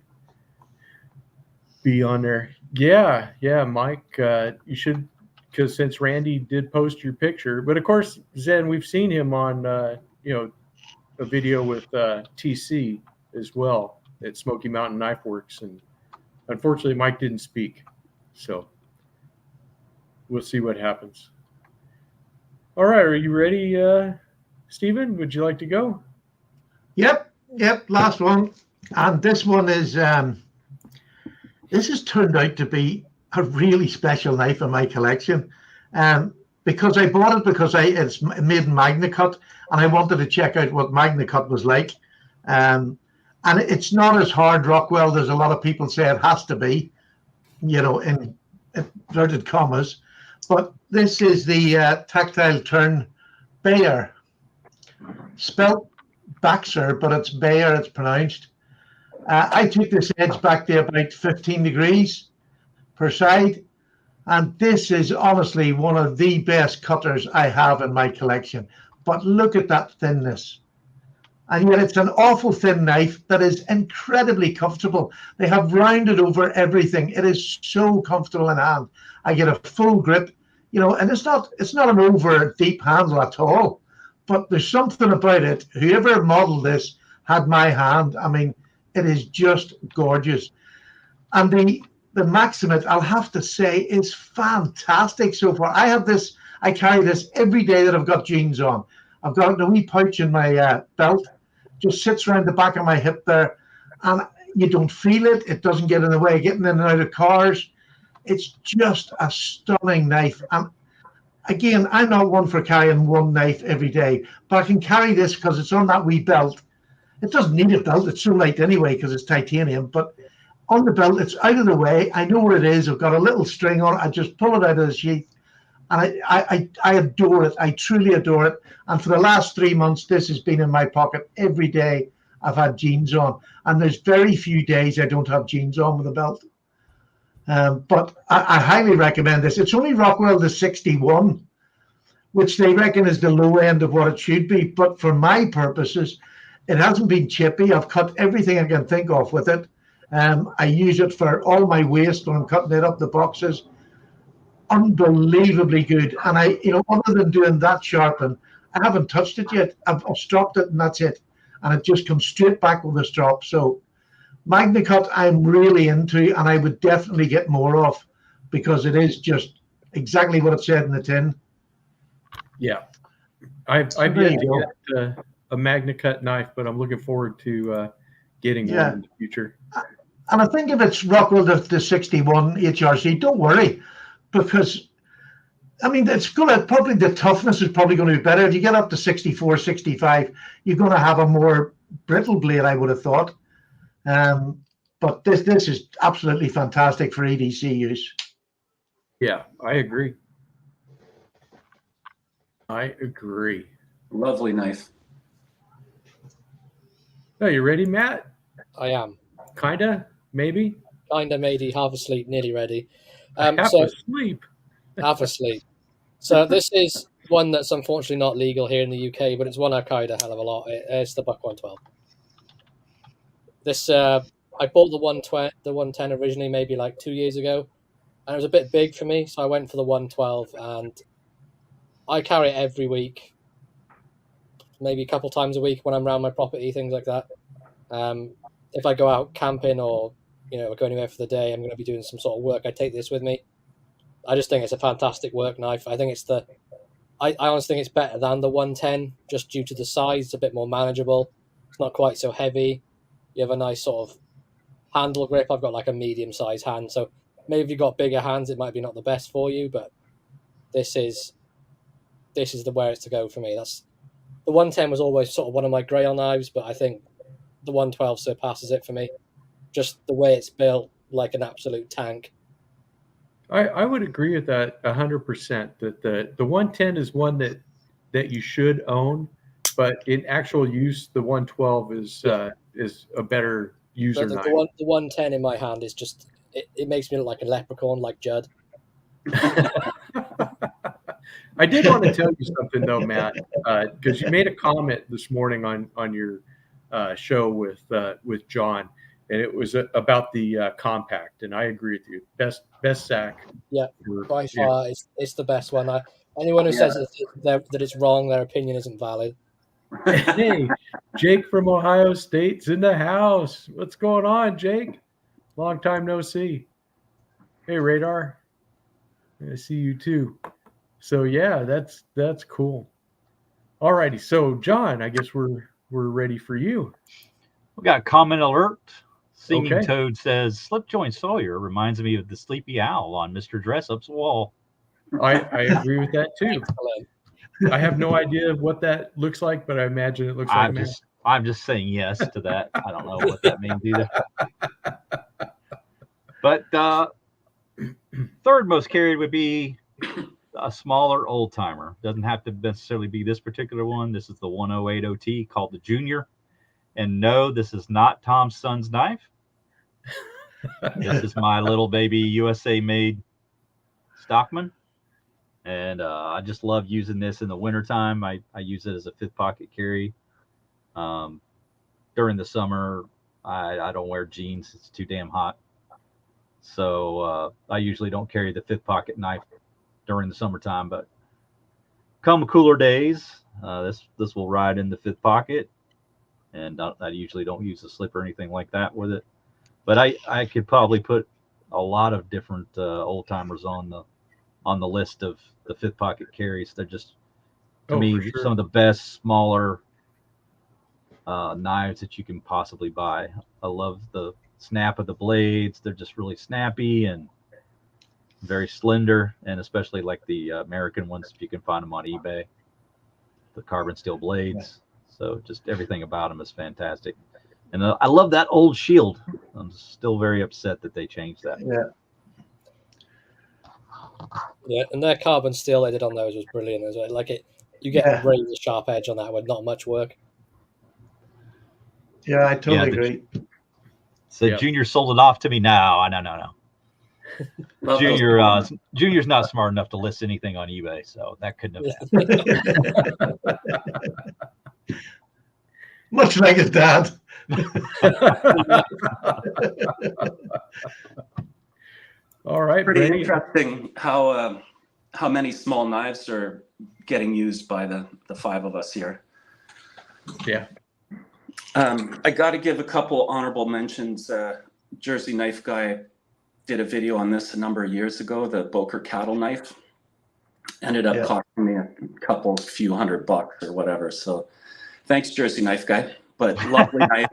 be on there. Yeah, Mike, you should, because since Randy did post your picture, but of course, Zen, we've seen him on, a video with TC as well at Smoky Mountain Knife Works. And unfortunately, Mike didn't speak. So we'll see what happens. All right. Are you ready, Stephen? Would you like to go? Yep. Last one. And this one is, this has turned out to be a really special knife in my collection. Because I bought it because it's made in MagnaCut, and I wanted to check out what MagnaCut was like. And it's not as hard Rockwell as a lot of people say it has to be, in inverted commas. But this is the tactile turn Bayer, spelt Baxter, but it's Bayer, it's pronounced. I took this edge back to about 15 degrees per side. And this is honestly one of the best cutters I have in my collection. But look at that thinness. And yet it's an awful thin knife that is incredibly comfortable. They have rounded over everything. It is so comfortable in hand. I get a full grip, and it's not an over deep handle at all. But there's something about it. Whoever modeled this had my hand. I mean, it is just gorgeous. And the Maximate, I'll have to say, is fantastic so far. I carry this every day that I've got jeans on. I've got a wee pouch in my belt, just sits around the back of my hip there, and you don't feel it. It doesn't get in the way of getting in and out of cars. It's just a stunning knife. And again, I'm not one for carrying one knife every day, but I can carry this because it's on that wee belt. It doesn't need a belt. It's so light anyway because it's titanium, but on the belt, it's out of the way. I know where it is. I've got a little string on it. I just pull it out of the sheath, and I adore it. I truly adore it. And for the last 3 months, this has been in my pocket every day. I've had jeans on, and there's very few days I don't have jeans on with a belt. But I highly recommend this. It's only Rockwell the 61, which they reckon is the low end of what it should be. But for my purposes, it hasn't been chippy. I've cut everything I can think of with it. I use it for all my waste when I'm cutting it up the boxes. Unbelievably good. And other than doing that sharpen, I haven't touched it yet. I've stropped it and that's it. And it just comes straight back with the strop. So MagnaCut I'm really into, and I would definitely get more of, because it is just exactly what it said in the tin. Yeah. I've yet to get a MagnaCut knife, but I'm looking forward to getting one in the future. And I think if it's Rockwell the 61 HRC, don't worry, because it's gonna probably, the toughness is probably going to be better. If you get up to 64, 65, you're going to have a more brittle blade, I would have thought. But this is absolutely fantastic for EDC use. Yeah, I agree. Lovely knife. Are you ready, Matt? I am. Kinda, maybe. Kinda, maybe, half asleep, nearly ready. Half asleep. Half asleep. So this is one that's unfortunately not legal here in the UK, but it's one I carried a hell of a lot. It's the Buck 112. This I bought the 110 originally, maybe like 2 years ago, and it was a bit big for me, so I went for the 112, and I carry it every week, maybe a couple times a week when I'm around my property, things like that. If I go out camping or go anywhere for the day, I'm going to be doing some sort of work, I take this with me. I just think it's a fantastic work knife. I think I honestly think it's better than the 110, just due to the size. It's a bit more manageable. It's not quite so heavy. You have a nice sort of handle grip. I've got like a medium-sized hand, so maybe if you've got bigger hands, it might be not the best for you, but this is the where it's to go for me. The 110 was always sort of one of my grail knives, but I think the 112 surpasses it for me. Just the way it's built, like an absolute tank. I would agree with that 100%. That the 110 is one that you should own, but in actual use, the 112 is a better user knife. The 110 in my hand is just it makes me look like a leprechaun, like Judd. I did want to tell you something though, Matt, because you made a comment this morning on your show with John, and it was about the compact, and I agree with you. Best sack. Yeah, by far, it's the best one. Anyone who says that it's wrong, their opinion isn't valid. Hey, Jake from Ohio State's in the house. What's going on, Jake? Long time no see. Hey, Radar. I see you too. So yeah, that's cool. All righty. So John, I guess we're ready for you. We got a comment alert. Singing Okay. Toad says, Slip Joint Sawyer reminds me of the sleepy owl on Mr. Dressup's wall. I agree with that too. Excellent. I have no idea what that looks like, but I imagine it looks like I'm just saying yes to that. I don't know what that means either. But third most carried would be a smaller old timer. Doesn't have to necessarily be this particular one. This is the 1080T called the Junior. And no, this is not Tom's son's knife. This is my little baby USA made Stockman. And I just love using this in the wintertime. I use it as a fifth pocket carry. During the summer, I don't wear jeans. It's too damn hot. So I usually don't carry the fifth pocket knife during the summertime. But come cooler days, this will ride in the fifth pocket. And I usually don't use a slip or anything like that with it. But I could probably put a lot of different old timers on the list of the fifth pocket carries. They're just, to me, some of the best smaller knives that you can possibly buy. I love the snap of the blades. They're just really snappy and very slender, and especially like the American ones, if you can find them on eBay, the carbon steel blades. So just everything about them is fantastic. And I love that old shield. I'm still very upset that they changed that. Yeah, and their carbon steel they did on those was brilliant as well. Like you get a razor sharp edge on that with not much work. Yeah, I totally agree. So Junior sold it off to me. No. Junior's not smart enough to list anything on eBay, so that couldn't have happened. Much like his dad. All right. Pretty interesting how many small knives are getting used by the five of us here. Yeah. I got to give a couple honorable mentions. Jersey Knife Guy did a video on this a number of years ago, the Boker cattle knife. Ended up costing me a few $100 or whatever. So thanks, Jersey Knife Guy. But lovely knife.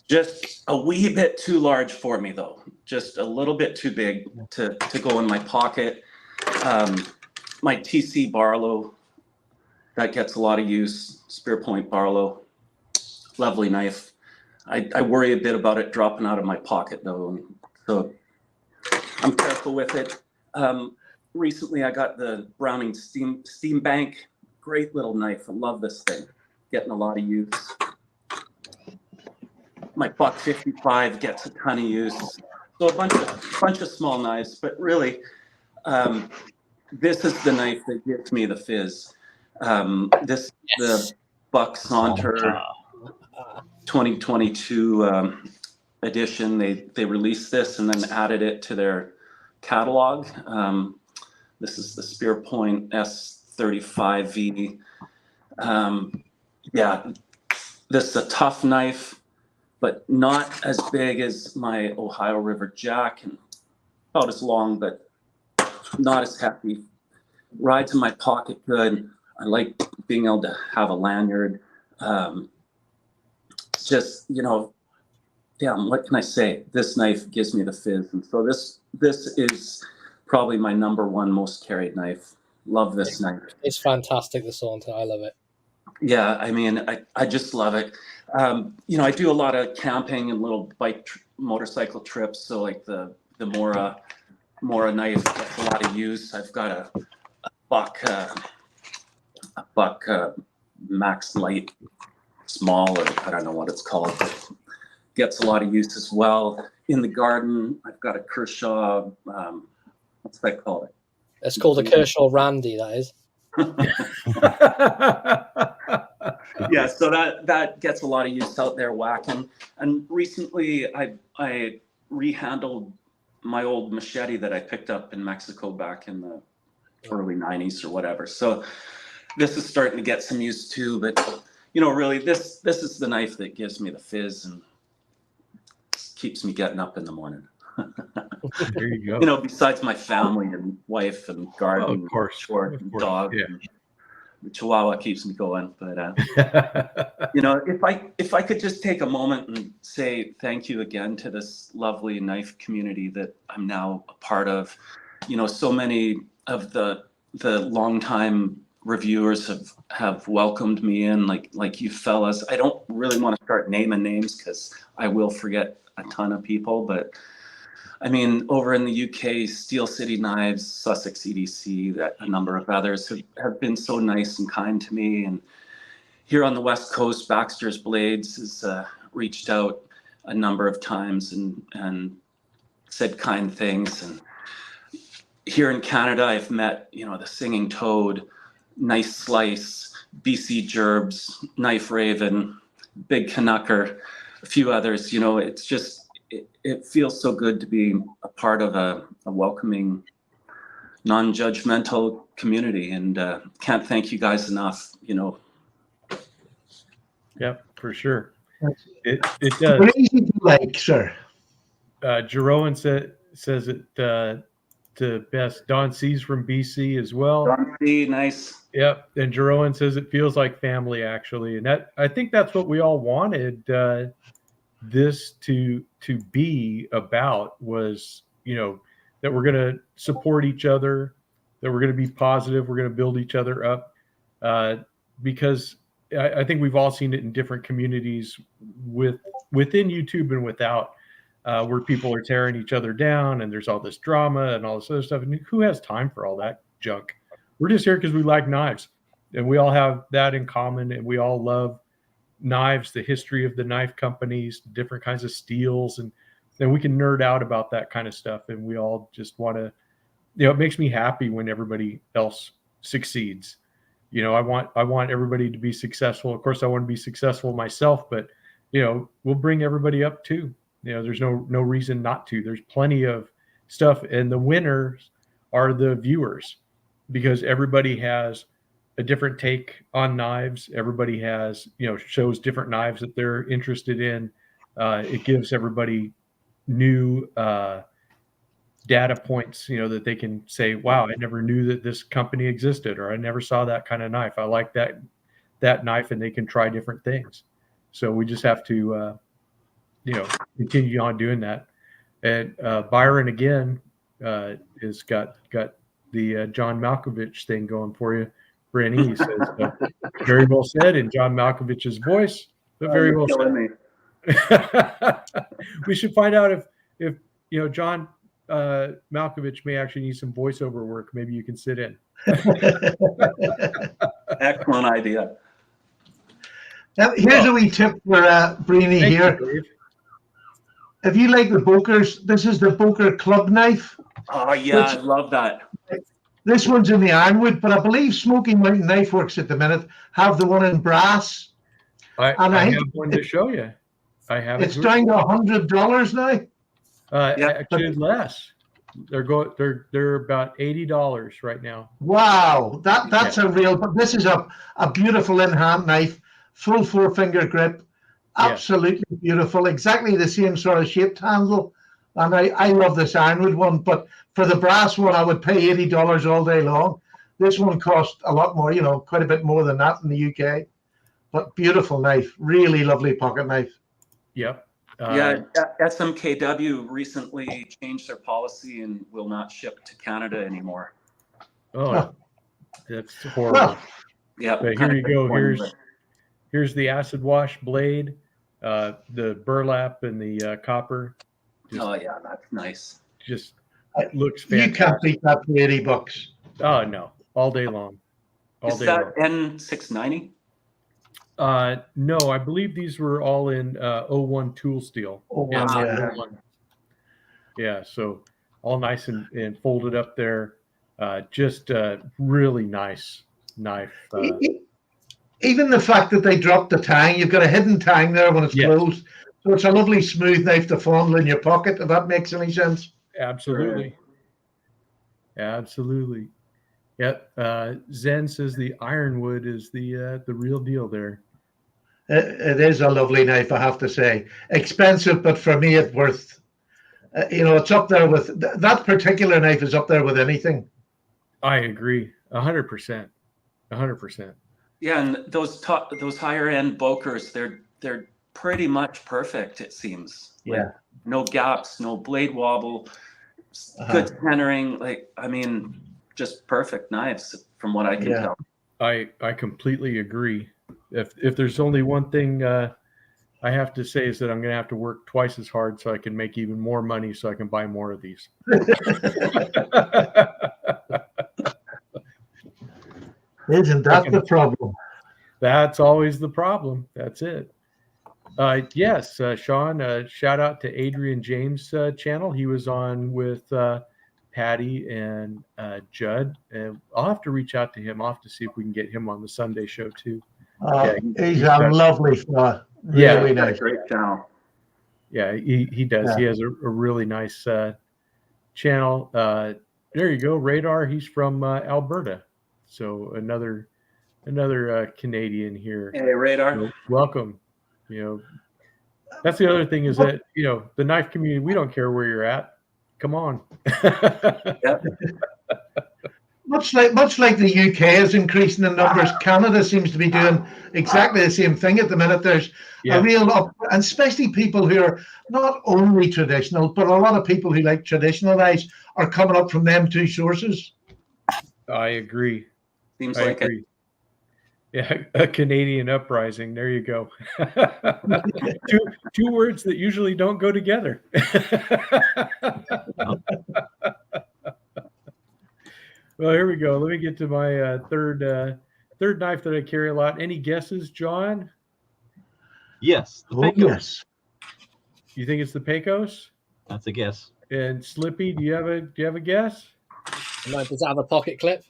Just a wee bit too large for me, though. Just a little bit too big to go in my pocket. My TC Barlow, that gets a lot of use. Spear Point Barlow. Lovely knife. I worry a bit about it dropping out of my pocket, though. So I'm careful with it. Recently, I got the Browning Steam Bank. Great little knife. I love this thing. Getting a lot of use. My Buck 55 gets a ton of use. So a bunch of small knives, but really, this is the knife that gives me the fizz. The Buck Saunter 2022 edition. They released this and then added it to their catalog. This is the Spear Point S35V. This is a tough knife, but not as big as my Ohio River Jack, and about as long, but not as hefty. Rides in my pocket good. I like being able to have a lanyard. What can I say? This knife gives me the fizz, and so this is probably my #1 most carried knife. Love this knife. It's fantastic, the Saunter. I love it. Yeah, I mean, I just love it. I do a lot of camping and little motorcycle trips. So like the Mora knife gets a lot of use. I've got a Buck Max Light Small, or I don't know what it's called, but gets a lot of use as well. In the garden, I've got a Kershaw. What's that called? It's called a Kershaw Randy. That is. Yeah, so that gets a lot of use out there whacking. And recently I rehandled my old machete that I picked up in Mexico back in the early 90s or whatever. So this is starting to get some use too, but really this is the knife that gives me the fizz and keeps me getting up in the morning. There you go. Besides my family and wife and garden, of course, short and dog, and the Chihuahua keeps me going. But if I could just take a moment and say thank you again to this lovely knife community that I'm now a part of. you know, so many of the longtime reviewers have welcomed me in, like you fellas. I don't really want to start naming names because I will forget a ton of people, but I mean, over in the UK, Steel City Knives, Sussex EDC, that a number of others have been so nice and kind to me. And here on the West Coast, Baxter's Blades has reached out a number of times and said kind things. And here in Canada, I've met, you know, the Singing Toad, Nice Slice, BC Gerbs, Knife Raven, Big Canucker, a few others. You know, it's just, it feels so good to be a part of a welcoming, non-judgmental community, and can't thank you guys enough. You know. Yep, for sure. It does. What easy to like, sir. Jeroen says it to best. Don C's from BC as well. Don C, nice. Yep, and Jeroen says it feels like family, actually, and that I think that's what we all wanted this to be about, was, you know, that we're going to support each other, that we're going to be positive, we're going to build each other up, because I think we've all seen it in different communities within YouTube and without, where people are tearing each other down and there's all this drama and all this other stuff. And who has time for all that junk? We're just here because we like knives, and we all have that in common, and we all love knives, the history of the knife companies, different kinds of steels, and then we can nerd out about that kind of stuff. And we all just want to, you know, it makes me happy when everybody else succeeds. You know, I want everybody to be successful. Of course, I want to be successful myself, but, you know, we'll bring everybody up too. You know, there's no reason not to. There's plenty of stuff, and the winners are the viewers, because everybody has a different take on knives. Everybody has, you know, shows different knives that they're interested in. It gives everybody new data points, you know, that they can say, wow, I never knew that this company existed, or I never saw that kind of knife. I like that knife, and they can try different things. So we just have to, you know, continue on doing that. And Byron, again, has got the John Malkovich thing going for you. Brenny says, very well said in John Malkovich's voice, but very well said. We should find out if you know, John Malkovich may actually need some voiceover work. Maybe you can sit in. Excellent idea. Now, here's a wee tip for Brini here. If you like the Bokers, this is the Boker Club knife. Oh yeah, I love that. This one's in the ironwood, but I believe Smoky Mountain Knife Works at the minute have the one in brass. I have one to show you. I have. It's down to $100 now. Actually, less. They're about $80 right now. Wow, that's a real. But this is a beautiful in-hand knife, full 4-finger grip, absolutely beautiful. Exactly the same sort of shaped handle, and I love this ironwood one. But for the brass one, I would pay $80 all day long. This one cost a lot more, you know, quite a bit more than that in the UK. But beautiful knife, really lovely pocket knife. Yep. SMKW recently changed their policy and will not ship to Canada anymur. Oh, that's horrible. Well, yeah. But here you go. Here's the acid wash blade, the burlap and the copper. Oh yeah, that's nice. Just looks fantastic. You can't beat that for $80. Oh no, all day long. Is that N690? No, I believe these were all in 01 tool steel. Yeah, so all nice and folded up there. Just really nice knife. Even the fact that they dropped the tang, you've got a hidden tang there when it's closed. So it's a lovely smooth knife to fondle in your pocket, if that makes any sense. Absolutely. Absolutely. Yep. Zen says the ironwood is the real deal there. It is a lovely knife, I have to say. Expensive, but for me, it's worth. You know, it's up there with that particular knife. Is up there with anything. I agree, 100%. 100%. Yeah, and those higher end Bokers, they're pretty much perfect. It seems. Yeah. Like, no gaps, no blade wobble. good tenoring. Like, I mean, just perfect knives from what I can tell. I completely agree. If there's only one thing I have to say is that I'm going to have to work twice as hard so I can make even more money so I can buy more of these. Isn't that the problem? That's always the problem. That's it. Yes, Sean, shout out to Adrian James' channel. He was on with Patty and Judd. And I'll have to reach out to him. I'll have to see if we can get him on the Sunday show too. He's a lovely fella. Really nice. Great channel. Yeah, he does. He has a really nice channel. There you go, Radar. He's from Alberta, so another Canadian here. Hey, Radar. So welcome. That's the other thing is that the knife community. We don't care where you're at. Come on. Yep. Much like the UK is increasing in numbers, Canada seems to be doing exactly the same thing at the minute. There's a real and especially people who are not only traditional, but a lot of people who like traditional knives are coming up from them two sources. I agree. Seems like agree. Yeah, a Canadian uprising. There you go. two words that usually don't go together. Well, here we go. Let me get to my third knife that I carry a lot. Any guesses, John? Yes. Yes. You think it's the Pecos? That's a guess. And Slippy, do you have a guess? No, does it have a pocket clip?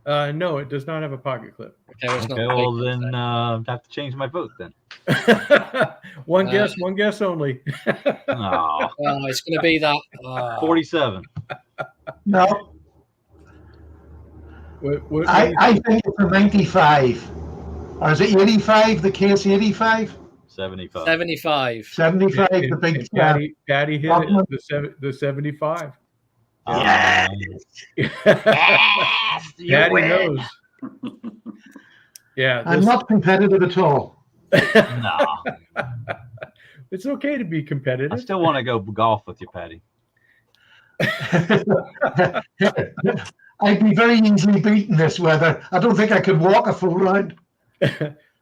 No, it does not have a pocket clip. Okay, well then I have to change my vote then. One guess only. Oh, it's going to be that 47. No. I think it's a 95. Or is it 85, the case 85? 75. 75. 75, the big Patty hit it, the 75. Yes. Patty knows. Yeah. I'm not competitive at all. No. It's okay to be competitive. I still want to go golf with you, Patty. I'd be very easily beaten this weather. I don't think I could walk a full round.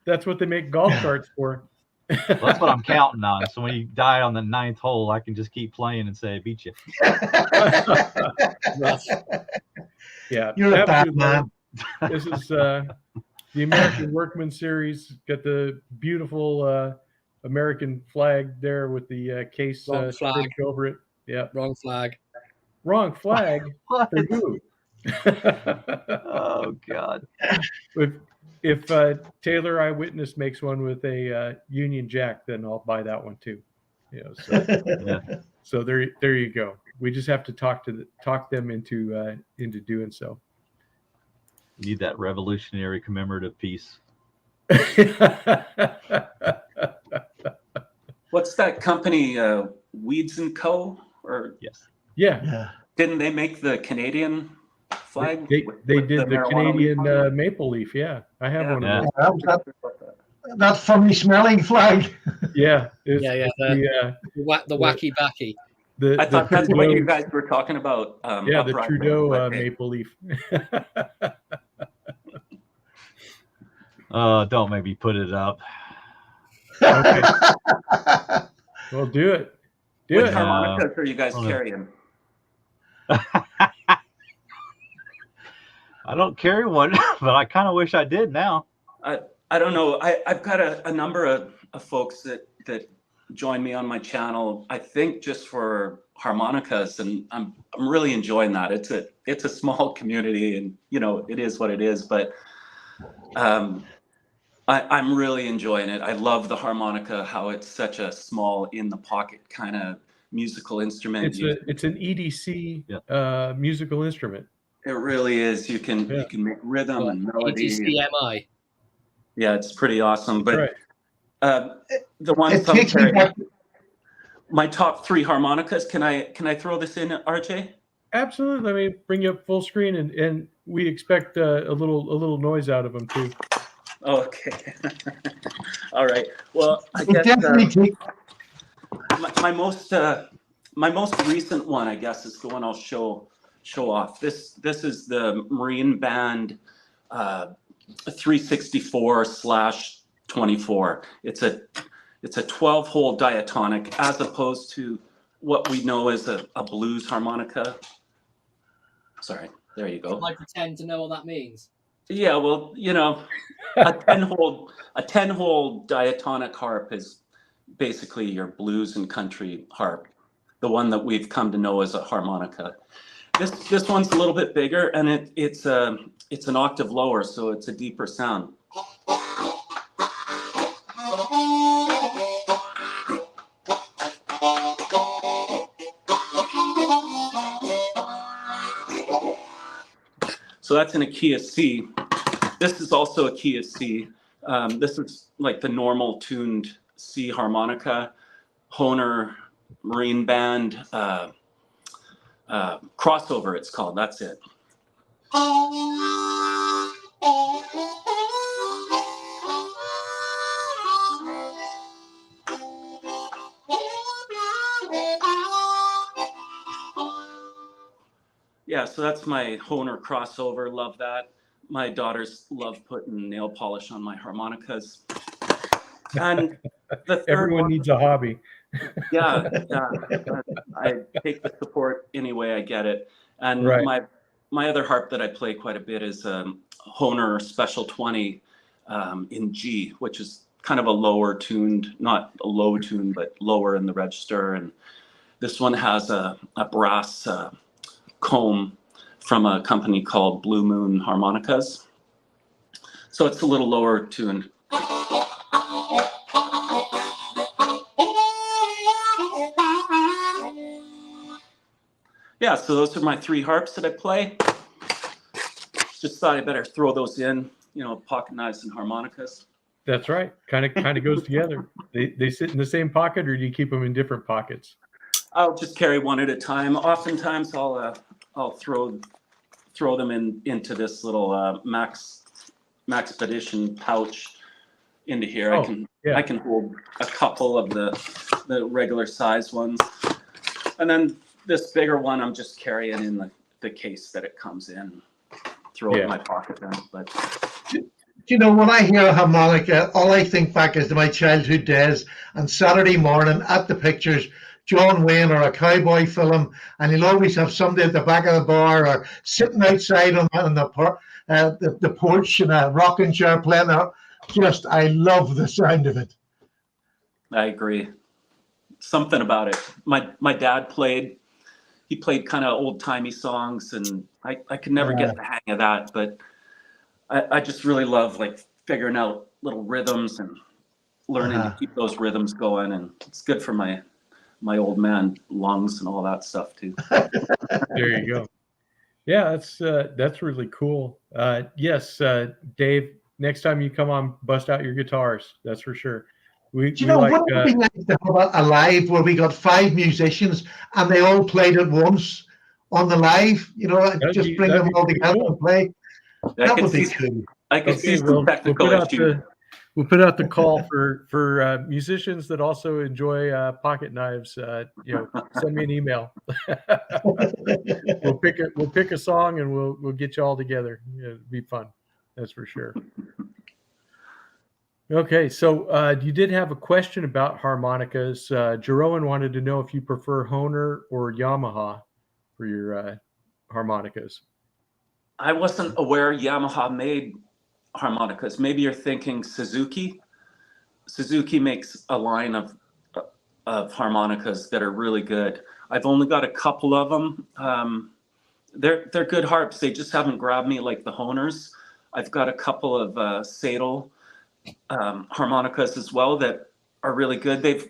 That's what they make golf carts for. Well, that's what I'm counting on. So when you die on the 9th hole, I can just keep playing and say I beat you. Yeah, you're a bad man. This is the American Workman Series. Got the beautiful American flag there with the case stitched over it. Yeah, wrong flag. Wrong flag. What? For who? Oh God! If Taylor Eyewitness makes one with a Union Jack, then I'll buy that one too. So there you go. We just have to talk them into doing so. Need that revolutionary commemorative piece. What's that company? Weeds and Co. Or yes. Yeah. Didn't they make the Canadian flag? They did the Canadian maple leaf. Yeah, I have one of those. That funny smelling flag. Yeah. The wacky backy. I thought that's what you guys were talking about. The Trudeau maple leaf. Don't make me put it up. Okay. Well, do it. Which harmonicas are you guys carrying? I don't carry one, but I kind of wish I did now. I don't know. I've got a number of folks that join me on my channel. I think just for harmonicas, and I'm really enjoying that. It's a small community, and it is what it is. But I'm really enjoying it. I love the harmonica, how it's such a small, in the pocket kind of musical instrument. It's an EDC musical instrument. It really is. You can make rhythm and melody. EDCMI. Yeah, it's pretty awesome. But the one my top 3 harmonicas. Can I throw this in, RJ? Absolutely. Let me bring you up full screen, and we expect a little noise out of them too. Okay. All right. Well, I guess my my most recent one, I guess, is the one I'll show off. This is the Marine Band 364/24. It's a 12-hole diatonic, as opposed to what we know as a blues harmonica. Sorry, there you go. I pretend to know what that means. Yeah, well, you know, a 10-hole diatonic harp is basically your blues and country harp, the one that we've come to know as a harmonica. This one's a little bit bigger, and it's an octave lower, so it's a deeper sound. So that's in a key of C. This is also a key of C. This is like the normal tuned C harmonica, Hohner, Marine Band, crossover it's called, that's it. Yeah, so that's my Hohner crossover, love that. My daughters love putting nail polish on my harmonicas. And the third Everyone one, needs a hobby. yeah, I take the support any way I get it. And Right. my other harp that I play quite a bit is Hohner Special 20 in G, which is kind of a lower tuned, not a low tune, but lower in the register. And this one has a brass comb from a company called Blue Moon Harmonicas. So it's a little lower tuned. Yeah, so those are my 3 harps that I play. Just thought I better throw those in, you know, pocket knives and harmonicas. That's right. Kind of goes together. They sit in the same pocket, or do you keep them in different pockets? I'll just carry one at a time. Oftentimes I'll throw them into this little Maxpedition pouch into here. Oh, I can hold a couple of the regular size ones, and then this bigger one I'm just carrying in the case that it comes in. Throw it in my pocket then. But you know, when I hear a harmonica, all I think back is to my childhood days and Saturday morning at the pictures, John Wayne or a cowboy film, and he'll always have somebody at the back of the bar or sitting outside on the porch in a rocking chair playing out. Just, I love the sound of it. I agree. Something about it. My dad played kind of old-timey songs, and I could never get the hang of that, but I just really love like figuring out little rhythms and learning to keep those rhythms going, and it's good for my old man lungs and all that stuff too. There you go. Yeah, that's really cool. Yes, Dave, next time you come on, bust out your guitars. That's for sure. Wouldn't it be nice to have a live where we got 5 musicians and they all played at once on the live? You know, just bring them all together and play. That would be cool. I could see some technical issues. We'll put out the call for musicians that also enjoy pocket knives. You know, send me an email. We'll pick a song and we'll get you all together. It'll be fun. That's for sure. Okay, so you did have a question about harmonicas. Jeroen wanted to know if you prefer Hohner or Yamaha for your harmonicas. I wasn't aware Yamaha made harmonicas. Maybe you're thinking Suzuki. Suzuki makes a line of harmonicas that are really good. I've only got a couple of them. They're good harps. They just haven't grabbed me like the Hohners. I've got a couple of Sadel harmonicas as well that are really good. The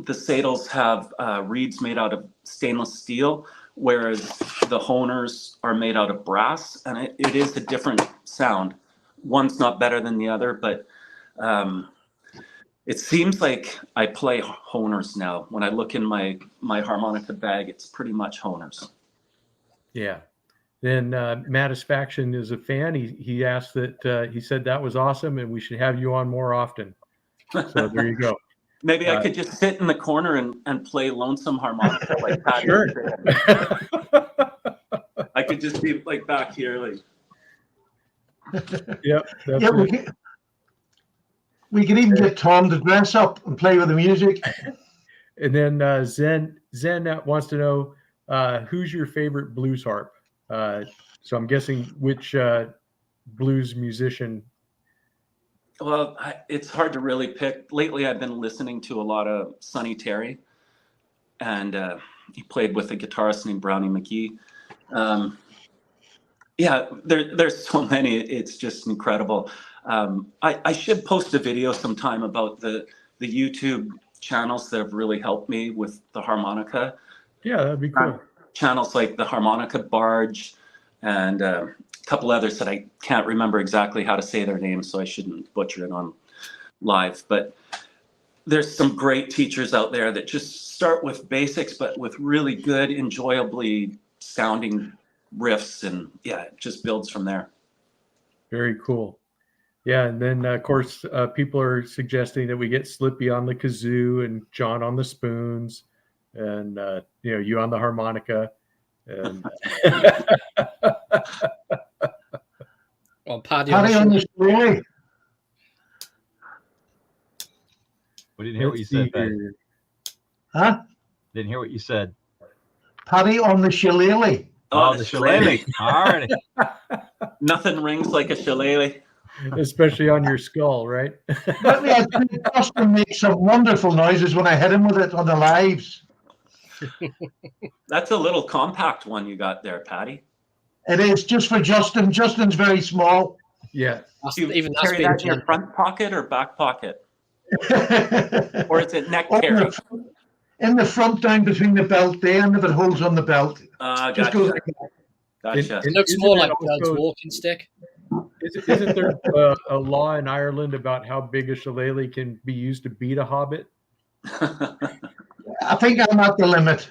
Sadels have reeds made out of stainless steel, whereas the Hohners are made out of brass, and it is a different sound. One's not better than the other, but it seems like I play Hohners now. When I look in my harmonica bag, it's pretty much Hohners. Yeah. Then Mattisfaction is a fan. He asked that he said that was awesome and we should have you on more often. So there you go. Maybe I could just sit in the corner and play lonesome harmonica like Patty. Sure. I could just be like back here, like. Yep. That's Yeah, it. we can even get Tom to dress up and play with the music. And then Zen wants to know who's your favorite blues harp. So I'm guessing which blues musician. Well, it's hard to really pick. Lately, I've been listening to a lot of Sonny Terry, and he played with a guitarist named Brownie McGee. Yeah, there's so many. It's just incredible. I should post a video sometime about the YouTube channels that have really helped me with the harmonica. Yeah, that'd be cool. Channels like the Harmonica Barge and a couple others that I can't remember exactly how to say their names, so I shouldn't butcher it on live. But there's some great teachers out there that just start with basics, but with really good, enjoyably sounding riffs, and yeah, it just builds from there. Very cool. Yeah, and then of course people are suggesting that we get Slippy on the kazoo and John on the spoons, and you on the harmonica. And Well, Paddy Paddy on the shillelagh. We didn't hear what you said, Paddy. Huh? Didn't hear what you said. Paddy on the shillelagh. Oh, the shillelagh. All right. Nothing rings like a shillelagh. especially on your skull, right? Let me ask you, Justin makes some wonderful noises when I hit him with it on the lives. That's a little compact one you got there, Paddy. It is just for Justin. Justin's very small. Yeah. Do you Even that's carry being that in your gentle. front pocket or back pocket? Or Or is it neck carry? in the front, down between the belt, the end of it holds on the belt. Just goes Gotcha. like that. Gotcha. It looks Isn't more it like also- Doug's walking stick. Isn't there a law in Ireland about how big a shillelagh can be used to beat a hobbit? I think I'm at the limit.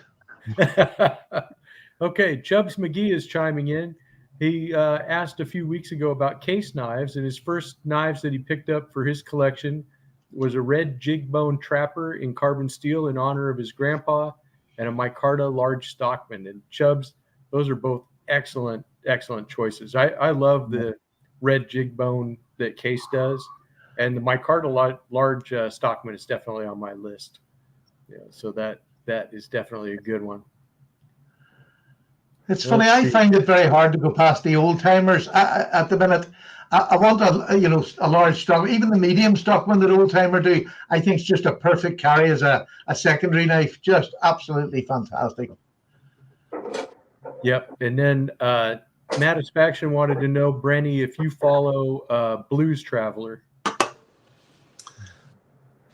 Okay, Chubbs McGee is chiming in. He asked a few weeks ago about case knives, and his first knives that he picked up for his collection was a red jig bone trapper in carbon steel in honor of his grandpa, and a micarta large stockman. And Chubbs, those are both excellent choices. I love the red jig bone that Case does, and the micarta large stockman is definitely on my list. Yeah, so that is definitely a good one. It's funny. I find it very hard to go past the old timers at the minute. I want a large stock, even the medium stockman that old timer do. I think it's just a perfect carry as a secondary knife. Just absolutely fantastic. Yep. And then Mattisfaction wanted to know, Brenny, if you follow Blues Traveler.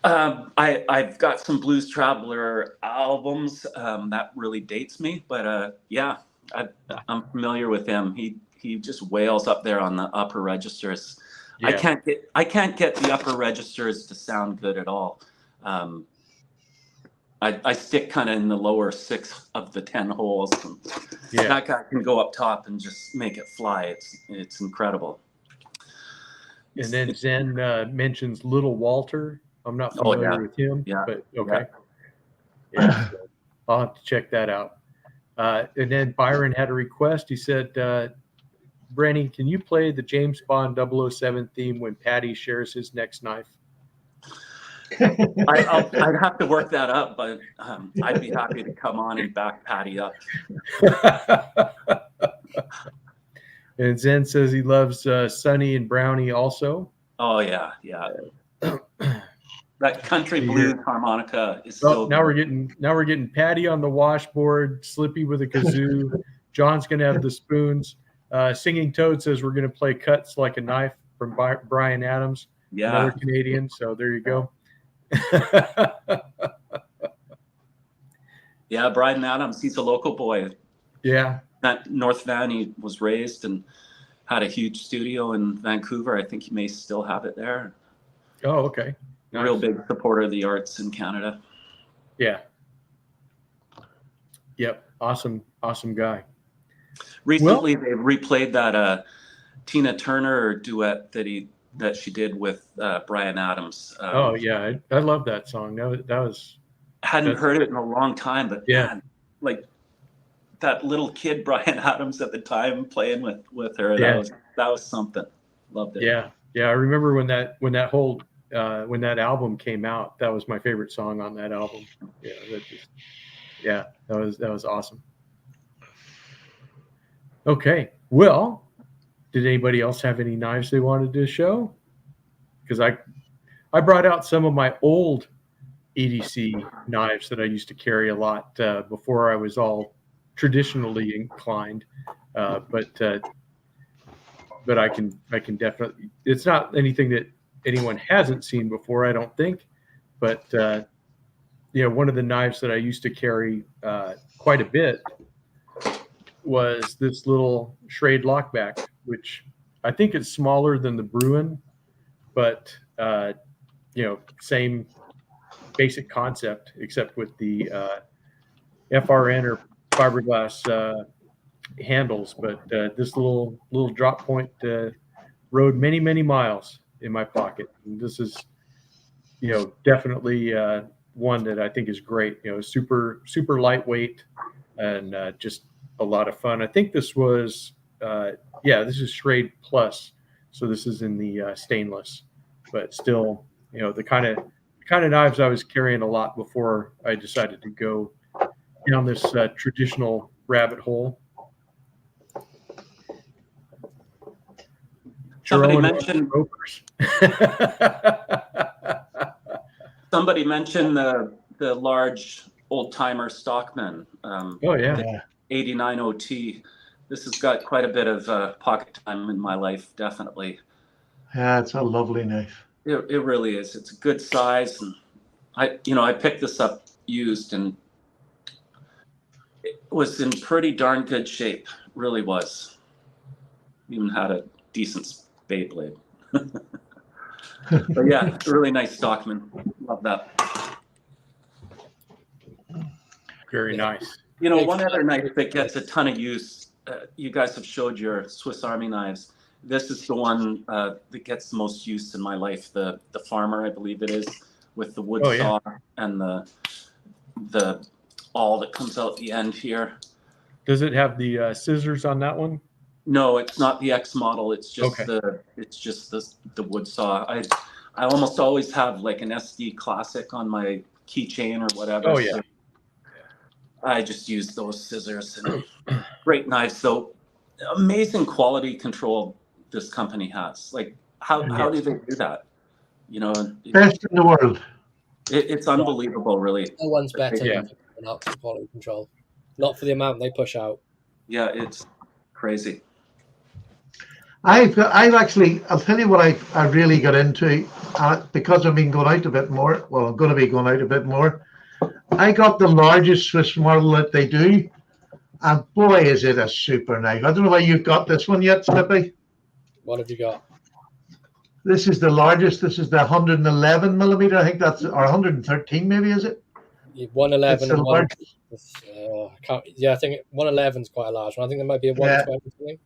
I've got some Blues Traveler albums that really dates me, but yeah, I'm familiar with him. He just wails up there on the upper registers. Yeah. I can't get the upper registers to sound good at all. I stick kind of in the lower 6 of the 10 holes. And Yeah. That guy can go up top and just make it fly. It's incredible. And then Zen mentions Little Walter. I'm not familiar with him, but okay. Yeah, so I'll have to check that out. And then Byron had a request. He said, Brenny, can you play the James Bond 007 theme when Patty shares his next knife? I'd have to work that up, but I'd be happy to come on and back Patty up. And Zen says he loves Sonny and Brownie also. Oh yeah. That country blues harmonica is so. Now we're getting Patty on the washboard, Slippy with a kazoo. John's gonna have the spoons. Singing Toad says we're gonna play Cuts Like a Knife from Brian Adams, another Canadian. So there you go. Yeah, Brian Adams, he's a local boy. Yeah. That North Van, he was raised and had a huge studio in Vancouver. I think he may still have it there. Oh, okay. Nice. Real big supporter of the arts in Canada. Yeah. Yep. Awesome guy. Recently, they replayed that Tina Turner duet that he that she did with Bryan Adams. Oh yeah, I love that song. Hadn't heard it in a long time, but yeah, man, like that little kid Bryan Adams at the time playing with her, Yeah. that was something. Loved it. yeah. I remember when that album came out. That was my favorite song on that album. That was awesome. Okay, well, did anybody else have any knives they wanted to show? Because I brought out some of my old EDC knives that I used to carry a lot before I was all traditionally inclined. But I can definitely. It's not anything that anyone hasn't seen before, I don't think. But one of the knives that I used to carry quite a bit was this little Schrade lockback, which I think is smaller than the Bruin, but same basic concept, except with the FRN or fiberglass handles. But this little drop point rode many miles in my pocket. And this is, definitely one that I think is great. Super lightweight and just a lot of fun. I think this was this is Schrade Plus, so this is in the stainless, but still, the kind of knives I was carrying a lot before I decided to go down this traditional rabbit hole. Somebody mentioned the large old timer Stockman. The 89 OT. This has got quite a bit of pocket time in my life, definitely. Yeah, it's a lovely knife. It really is. It's a good size, and I picked this up used, and it was in pretty darn good shape. Really was. Even had a decent spade blade. But yeah, really nice Stockman. Love that. Very nice. One other knife that gets a ton of use. You guys have showed your Swiss Army knives. This is the one that gets the most use in my life. The Farmer, I believe it is, with the wood saw and the awl that comes out the end here. Does it have the scissors on that one? No, it's not the X model. It's just the wood saw. I almost always have like an SD Classic on my keychain or whatever. Oh yeah. So I just use those scissors. And great knives, though. Amazing quality control this company has. Like, how do they do that? Best in the world. It's unbelievable, really. No one's better Yeah. than Arctic quality control. Not for the amount they push out. Yeah, it's crazy. I've actually, I'll tell you what I really got into because I've been going out a bit more. Well, I'm going to be going out a bit more. I got the largest Swiss model that they do, and boy, is it a super knife. I don't know why you've got this one yet, Slippy. What have you got? This is the largest. This is the 111 millimeter. I think that's, or 113 maybe, is it? 111 and one. I think 111 is quite a large one. I think there might be a 120.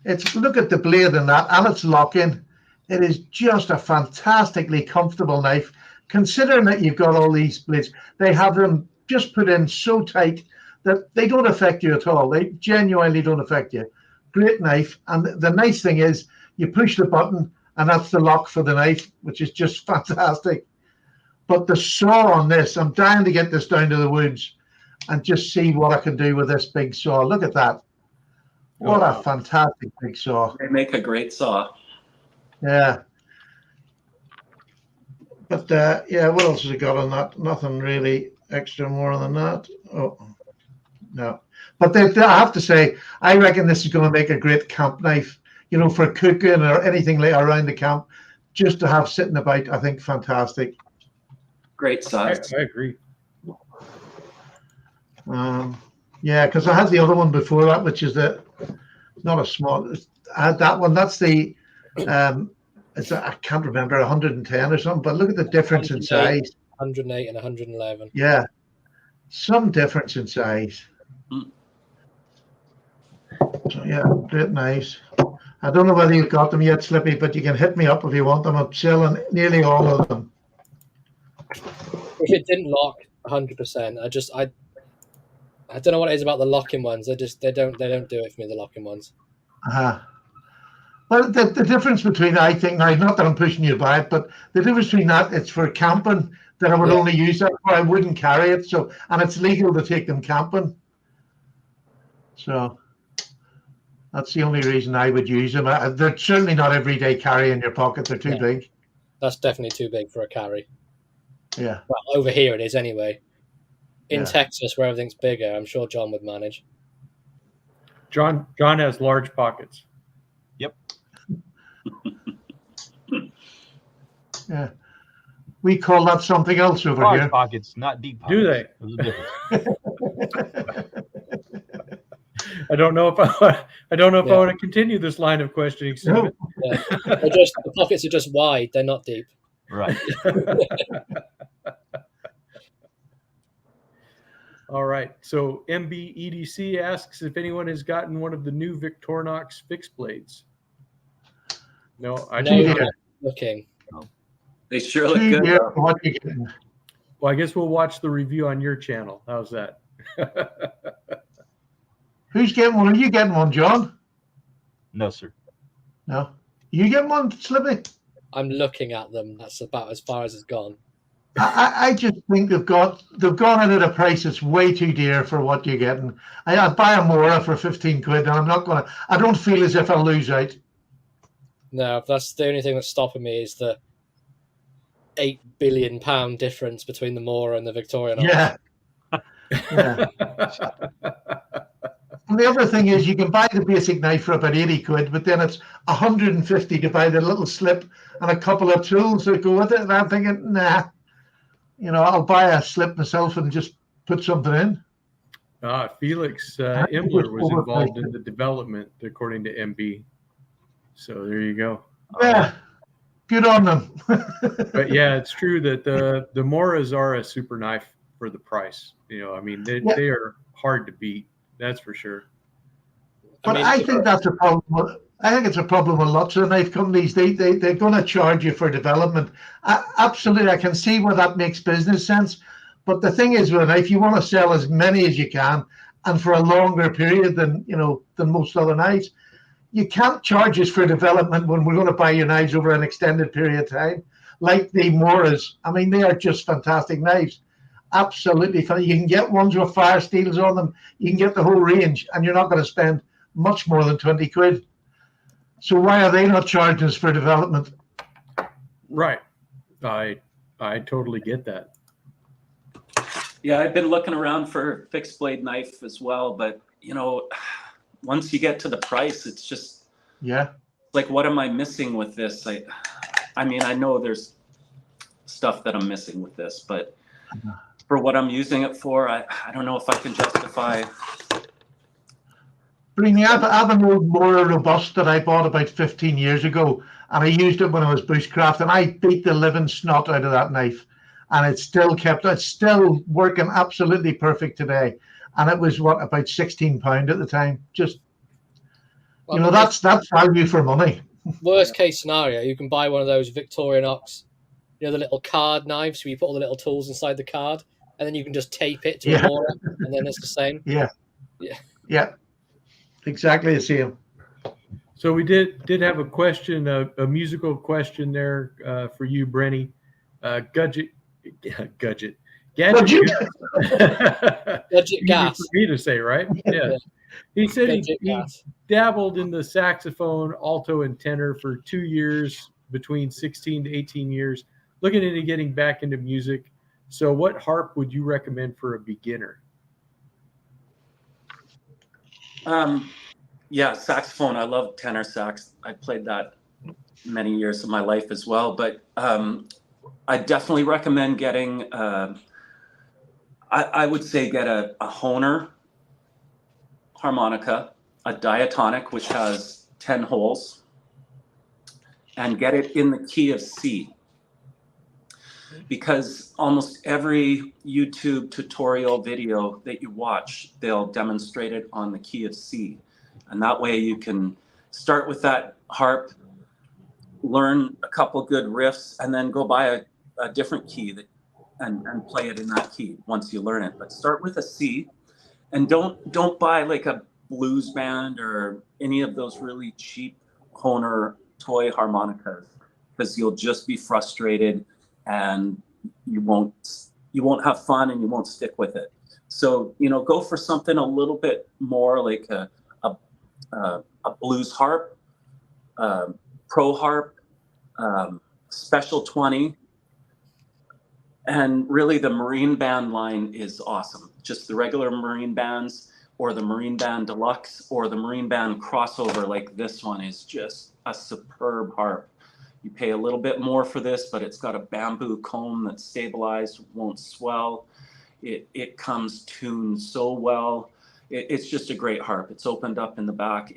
It's look at the blade and that, and it's lock-in. It is just a fantastically comfortable knife. Considering that you've got all these blades, they have them just put in so tight that they don't affect you at all. They genuinely don't affect you. Great knife. And the nice thing is you push the button and that's the lock for the knife, which is just fantastic. But the saw on this, I'm dying to get this down to the woods and just see what I can do with this big saw. Look at that. What a fantastic big saw. They make a great saw. Yeah. But what else has it got on that? Nothing really extra more than that. Oh, no. But I have to say, I reckon this is going to make a great camp knife, for cooking or anything like around the camp, just to have sitting about. I think fantastic. Great size. I agree. Because I had the other one before that, which is not a small. I had that one. That's the. I can't remember, 110 or something, but look at the difference in size. 108 and 111. Yeah, some difference in size. So yeah, great nice. I don't know whether you've got them yet, Slippy, but you can hit me up if you want them. I'm selling nearly all of them. If it didn't lock 100%, I don't know what it is about the locking ones. They don't do it for me. The locking ones. Well, the difference between, I think, now, not that I'm pushing you to buy it, but the difference between that, it's for camping, that I would only use that for. I wouldn't carry it. So, and it's legal to take them camping. So that's the only reason I would use them. They're certainly not everyday carry in your pocket. They're too big. That's definitely too big for a carry. Yeah. Well, over here it is anyway. In Texas, where everything's bigger, I'm sure John would manage. John has large pockets. Yep. Yeah. We call that something else over Large here. pockets, not deep pockets. Do they? There's a difference. I don't know if I want to continue this line of questioning. No. Yeah. The pockets are just wide; they're not deep. Right. All right. So MBEDC asks if anyone has gotten one of the new Victorinox fixed blades. No, I No, don't. I'm looking. They sure look good. though. What you getting? Well, I guess we'll watch the review on your channel. How's that? Who's getting one? Are you getting one, John? No, sir. No. You getting one, Slippy? I'm looking at them. That's about as far as it's gone. I just think they've gone in at a price that's way too dear for what you're getting. I'd buy a Mora for 15 quid, and I don't feel as if I'll lose out. No, that's the only thing that's stopping me is the £8 billion difference between the Mora and the Victorinox. Yeah. Yeah. And the other thing is you can buy the basic knife for about 80 quid, but then it's 150 to buy the little slip and a couple of tools that go with it. And I'm thinking, nah, I'll buy a slip myself and just put something in. Felix Imler was involved in the development, according to MB. So there you go. Yeah, good on them. But yeah, it's true that the Moras are a super knife for the price. They are hard to beat. That's for sure. But I think that's a problem. I think it's a problem with lots of knife companies. They're going to charge you for development. Absolutely, I can see where that makes business sense. But the thing is with a knife, you want to sell as many as you can, and for a longer period than most other knives. You can't charge us for development when we're going to buy your knives over an extended period of time, like the Moras. I mean, they are just fantastic knives. Absolutely. You can get ones with fire steels on them. You can get the whole range, and you're not going to spend much more than 20 quid. So why are they not charging us for development? Right. I totally get that. Yeah, I've been looking around for fixed blade knife as well, but once you get to the price, it's just like, what am I missing with this? I mean, I know there's stuff that I'm missing with this, but for what I'm using it for, I don't know if I can justify. I have an old Mora Robust that I bought about 15 years ago, and I used it when I was bushcraft, and I beat the living snot out of that knife, and it's still working absolutely perfect today. And it was about £16 at the time. Just that's value for money. Worst case scenario, you can buy one of those Victorinox, the little card knives where you put all the little tools inside the card, and then you can just tape it to a Mora, and then it's the same. Yeah. Exactly the same. So we did have a question, a musical question there for you, Brenny. Gadget Gadget gas. For me to say, right? Yeah. He said he dabbled in the saxophone, alto, and tenor for 2 years, between 16 to 18 years, looking into getting back into music. So what harp would you recommend for a beginner? Yeah, saxophone. I love tenor sax. I played that many years of my life as well. But I definitely recommend getting, I would say get a Hohner harmonica, a diatonic, which has 10 holes, and get it in the key of C. Because almost every YouTube tutorial video that you watch, they'll demonstrate it on the key of C. And that way you can start with that harp, learn a couple good riffs, and then go buy a different key and play it in that key once you learn it. But start with a C, and don't buy like a blues band or any of those really cheap Hohner toy harmonicas, because you'll just be frustrated and you won't have fun and you won't stick with it. So, go for something a little bit more like a blues harp, pro harp, special 20. And really the Marine Band line is awesome. Just the regular Marine Bands, or the Marine Band Deluxe, or the Marine Band crossover like this one is just a superb harp. You pay a little bit more for this, but it's got a bamboo comb that's stabilized, won't swell. It comes tuned so well. It's just a great harp. It's opened up in the back.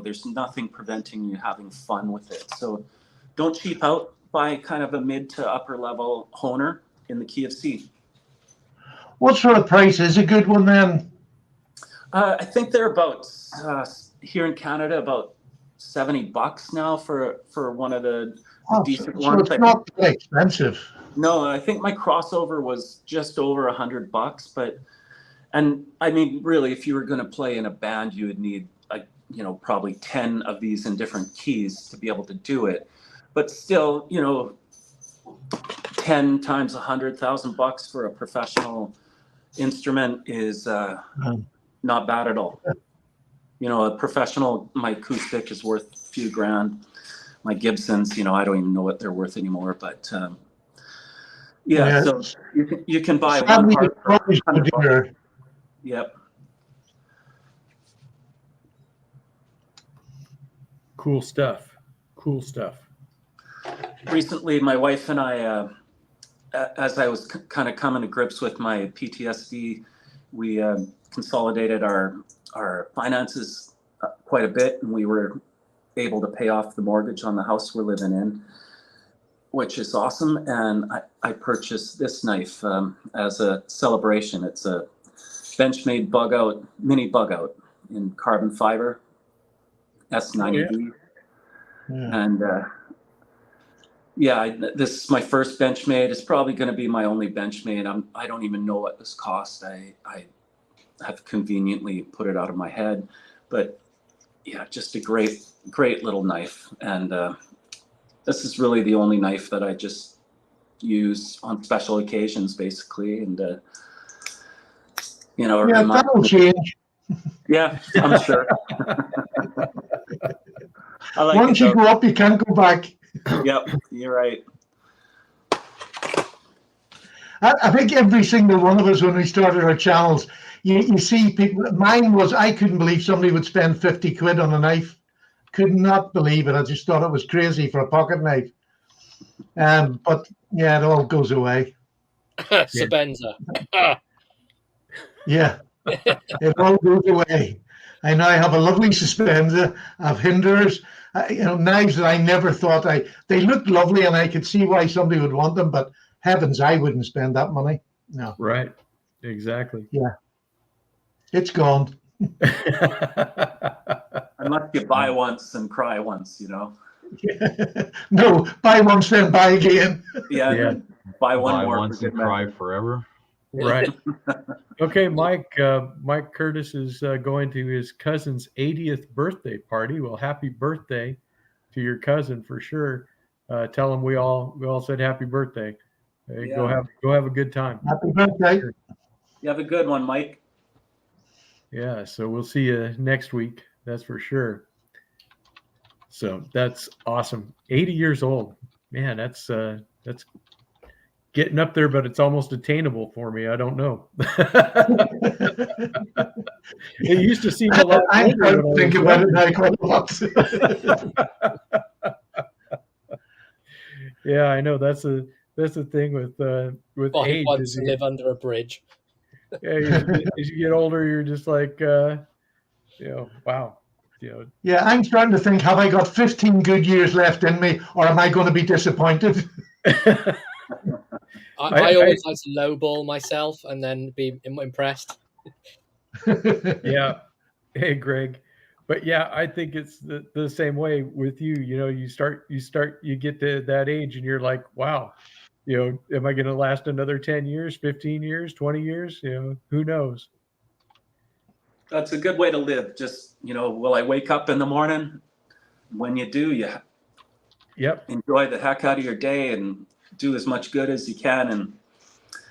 There's nothing preventing you having fun with it. So don't cheap out. Buy kind of a mid to upper level Hohner in the key of C. What sort of price is a good one then? I think they're about here in Canada about $70 now for one of the decent ones. So it's not that expensive. No, I think my crossover was just over $100, and I mean, really, if you were going to play in a band, you would need probably 10 of these in different keys to be able to do it. But still, 10 times $100,000 for a professional instrument is not bad at all. A professional, my acoustic is worth a few grand. My Gibsons, I don't even know what they're worth anymore. But so you can buy one harp for $100. Yep. Cool stuff. Recently, my wife and I, as I was kind of coming to grips with my PTSD, we consolidated our finances quite a bit, and we were able to pay off the mortgage on the house we're living in, which is awesome. And I purchased this knife as a celebration. It's a Benchmade mini bug out in carbon fiber, S90B. And this is my first Benchmade. It's probably going to be my only Benchmade. I don't even know what this cost. I have conveniently put it out of my head, but just a great little knife. And this is really the only knife that I just use on special occasions, basically. And that'll change. Yeah, I'm sure. I like Once you go up, you can't go back. Yep, you're right. I think every single one of us, when we started our channels, you see people. Mine was, I couldn't believe somebody would spend 50 quid on a knife. Could not believe it. I just thought it was crazy for a pocket knife. But it all goes away. Sebenza. Yeah, it all goes away. I now have a lovely Sebenza. I have Hinders. Knives that I never thought they look lovely, and I could see why somebody would want them, but heavens, I wouldn't spend that money. No. Right. Exactly. Yeah. It's gone. Unless you buy once and cry once, No, buy once, then buy again. Yeah. Buy Buy more once and cry forever. Right. Okay, Mike Curtis is going to his cousin's 80th birthday party. Well, happy birthday to your cousin for sure. Tell him we all said happy birthday. Hey, go have a good time. Happy birthday. You have a good one, Mike. Yeah, so we'll see you next week. That's for sure. So that's awesome. 80 years old, man. That's getting up there, but it's almost attainable for me. I don't know. It used to seem a lot. I don't think about it now quite a lot. Yeah, I know. That's the thing with Well, age. he wants to live under a bridge. Yeah, as you get older, you're just like, wow. Yeah, I'm starting to think: have I got 15 good years left in me, or am I going to be disappointed? I always like to lowball myself and then be impressed. Yeah. Hey, Greg. But yeah, I think it's the same way with you. You know, you get to that age and you're like, wow, you know, am I going to last another 10 years, 15 years, 20 years? You know, who knows? That's a good way to live. Just, will I wake up in the morning? When you do, you enjoy the heck out of your day and do as much good as you can. And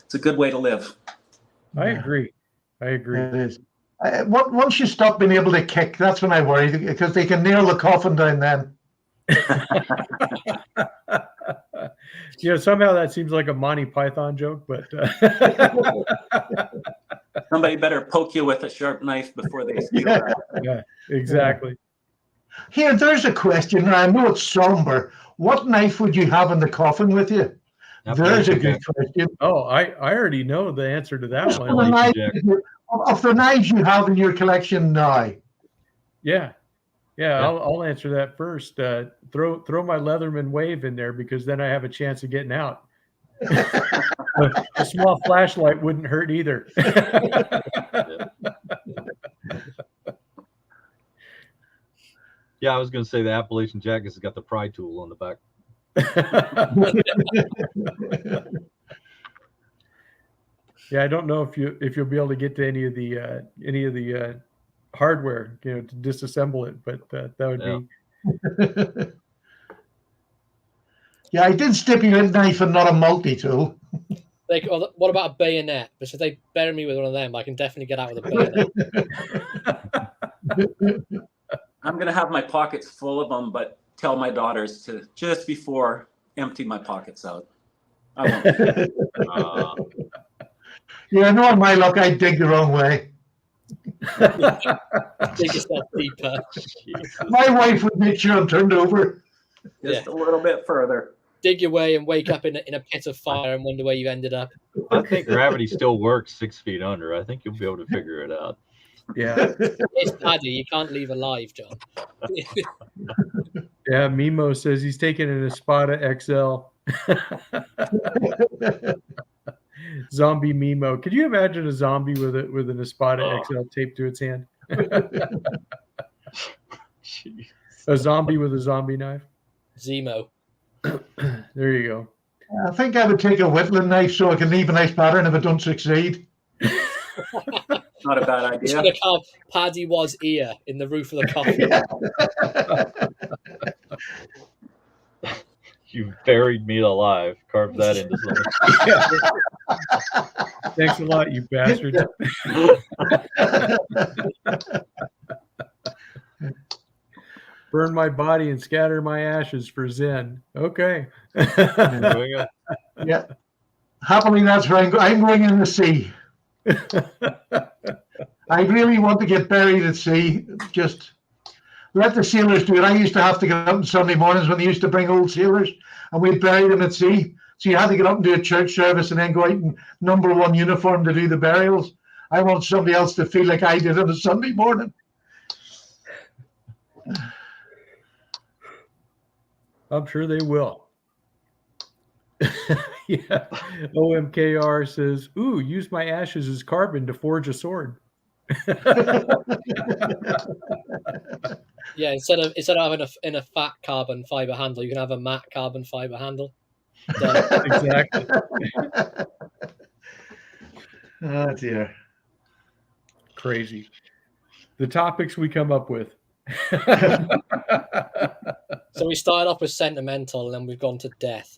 it's a good way to live. I agree. It is. Once you stop being able to kick, that's when I worry, because they can nail the coffin down then. Somehow that seems like a Monty Python joke, but somebody better poke you with a sharp knife before they steal that. Yeah, exactly. Here, there's a question. I know it's somber. What knife would you have in the coffin with you? There's a good question. Oh, I already know the answer to that one. Of the knives you have in your collection now. Yeah. I'll answer that first. Throw my Leatherman Wave in there, because then I have a chance of getting out. A small flashlight wouldn't hurt either. Yeah, I was going to say the Appalachian Jack has got the pry tool on the back. Yeah, I don't know if you'll be able to get to any of the hardware, to disassemble it, but that would be. Yeah, I did stipulate knife and not a multi-tool. What about a bayonet? Because if they bury me with one of them, I can definitely get out with a bayonet. I'm going to have my pockets full of them, but tell my daughters to just before empty my pockets out. I won't. Yeah, no, my luck, I dig the wrong way. Dig yourself deeper. My wife would make sure I'm turned over. Just a little bit further. Dig your way and wake up in a pit of fire and wonder where you ended up. I think gravity still works 6 feet under. I think you'll be able to figure it out. Yeah. It's Paddy. You can't leave alive, John. Yeah, Mimo says he's taking an Espada XL. Zombie Mimo. Could you imagine a zombie with an Espada XL taped to its hand? A zombie with a zombie knife. Zemo. There you go. I think I would take a Whitland knife so I can leave a nice pattern if I don't succeed. Not a bad idea. It's going to carve Paddy was ear in the roof of the coffin. Yeah. You buried me alive. Carve that into something. Thanks a lot, you bastard. Burn my body and scatter my ashes for Zen. Okay. There we go. Yeah. Happily, that's where I'm going in the sea. I really want to get buried at sea. Just let the sailors do it. I used to have to get up on Sunday mornings when they used to bring old sailors, and we'd bury them at sea. So you had to get up and do a church service and then go out in number 1 uniform to do the burials. I want somebody else to feel like I did on a Sunday morning. I'm sure they will. Yeah. OMKR says, "Ooh, use my ashes as carbon to forge a sword." Yeah, instead of having a fat carbon fiber handle, you can have a matte carbon fiber handle. Exactly. Oh dear. Crazy. The topics we come up with. So we started off with sentimental, and then we've gone to death.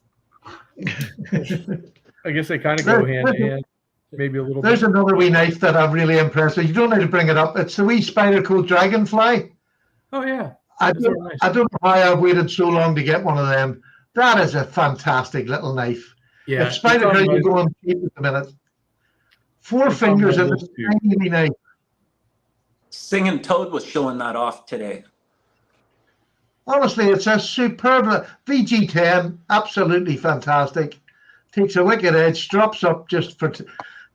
I guess they kind of go hand in hand. Maybe a little There's bit. another wee knife that I'm really impressed with. You don't need to bring it up. It's the wee spider called Dragonfly. Oh, yeah. I don't know how I've waited so long to get one of them. That is a fantastic little knife. Yeah. If spider code you go on cheap at the minute. 4 fingers in this tiny wee knife. Singing Toad was showing that off today. Honestly, it's a superb VG10, absolutely fantastic. Takes a wicked edge, drops up just for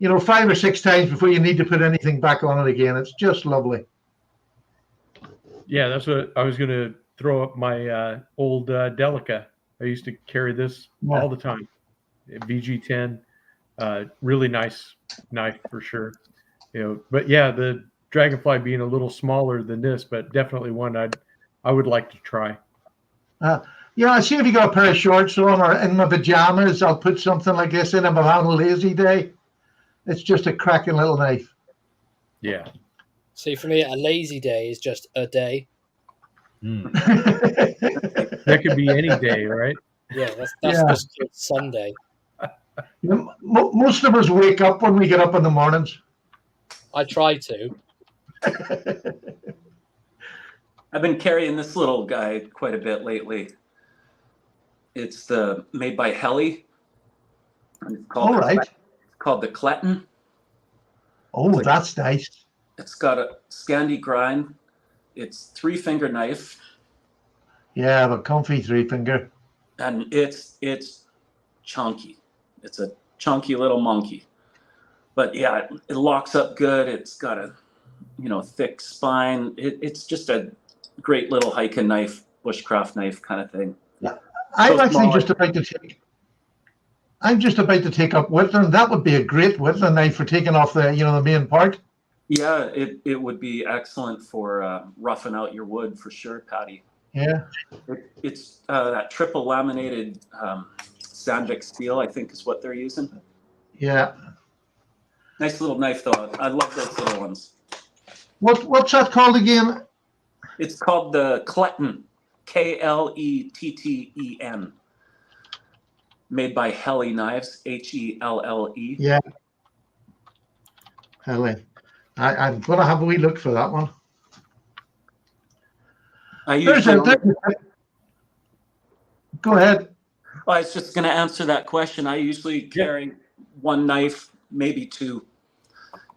5 or 6 times before you need to put anything back on it again. It's just lovely. Yeah, that's what I was going to throw up my old Delica. I used to carry this all the time. VG10, really nice knife for sure. But yeah, the Dragonfly being a little smaller than this, but definitely one I would like to try. Yeah, I see if you got a pair of shorts on or in my pajamas, I'll put something like this in if I'm having a lazy day. It's just a cracking little knife. Yeah. See, for me, a lazy day is just a day. That could be any day, right? Yeah, that's Yeah. just Sunday. Most of us wake up when we get up in the mornings. I try to. I've been carrying this little guy quite a bit lately. It's made by Heli. All right. It's called the Cletton. Oh, that's nice. It's got a Scandi grind. It's 3-finger knife. Yeah, but comfy 3-finger. And it's chunky. It's a chunky little monkey. But yeah, it locks up good. It's got a thick spine. It's just a great little hiking knife, bushcraft knife kind of thing. Yeah, I'm just about to take up whittling. That would be a great whittling knife for taking off the the main part. Yeah, it would be excellent for roughing out your wood for sure, Patty. Yeah. It's that triple laminated Sandvik steel, I think is what they're using. Yeah. Nice little knife though. I love those little ones. What's that called again? It's called the Cletton, Kletten, made by Heli Knives, Helle. Yeah. Heli. I'm going to have a wee look for that one. Go ahead. I was just going to answer that question. I usually carry one knife, maybe two.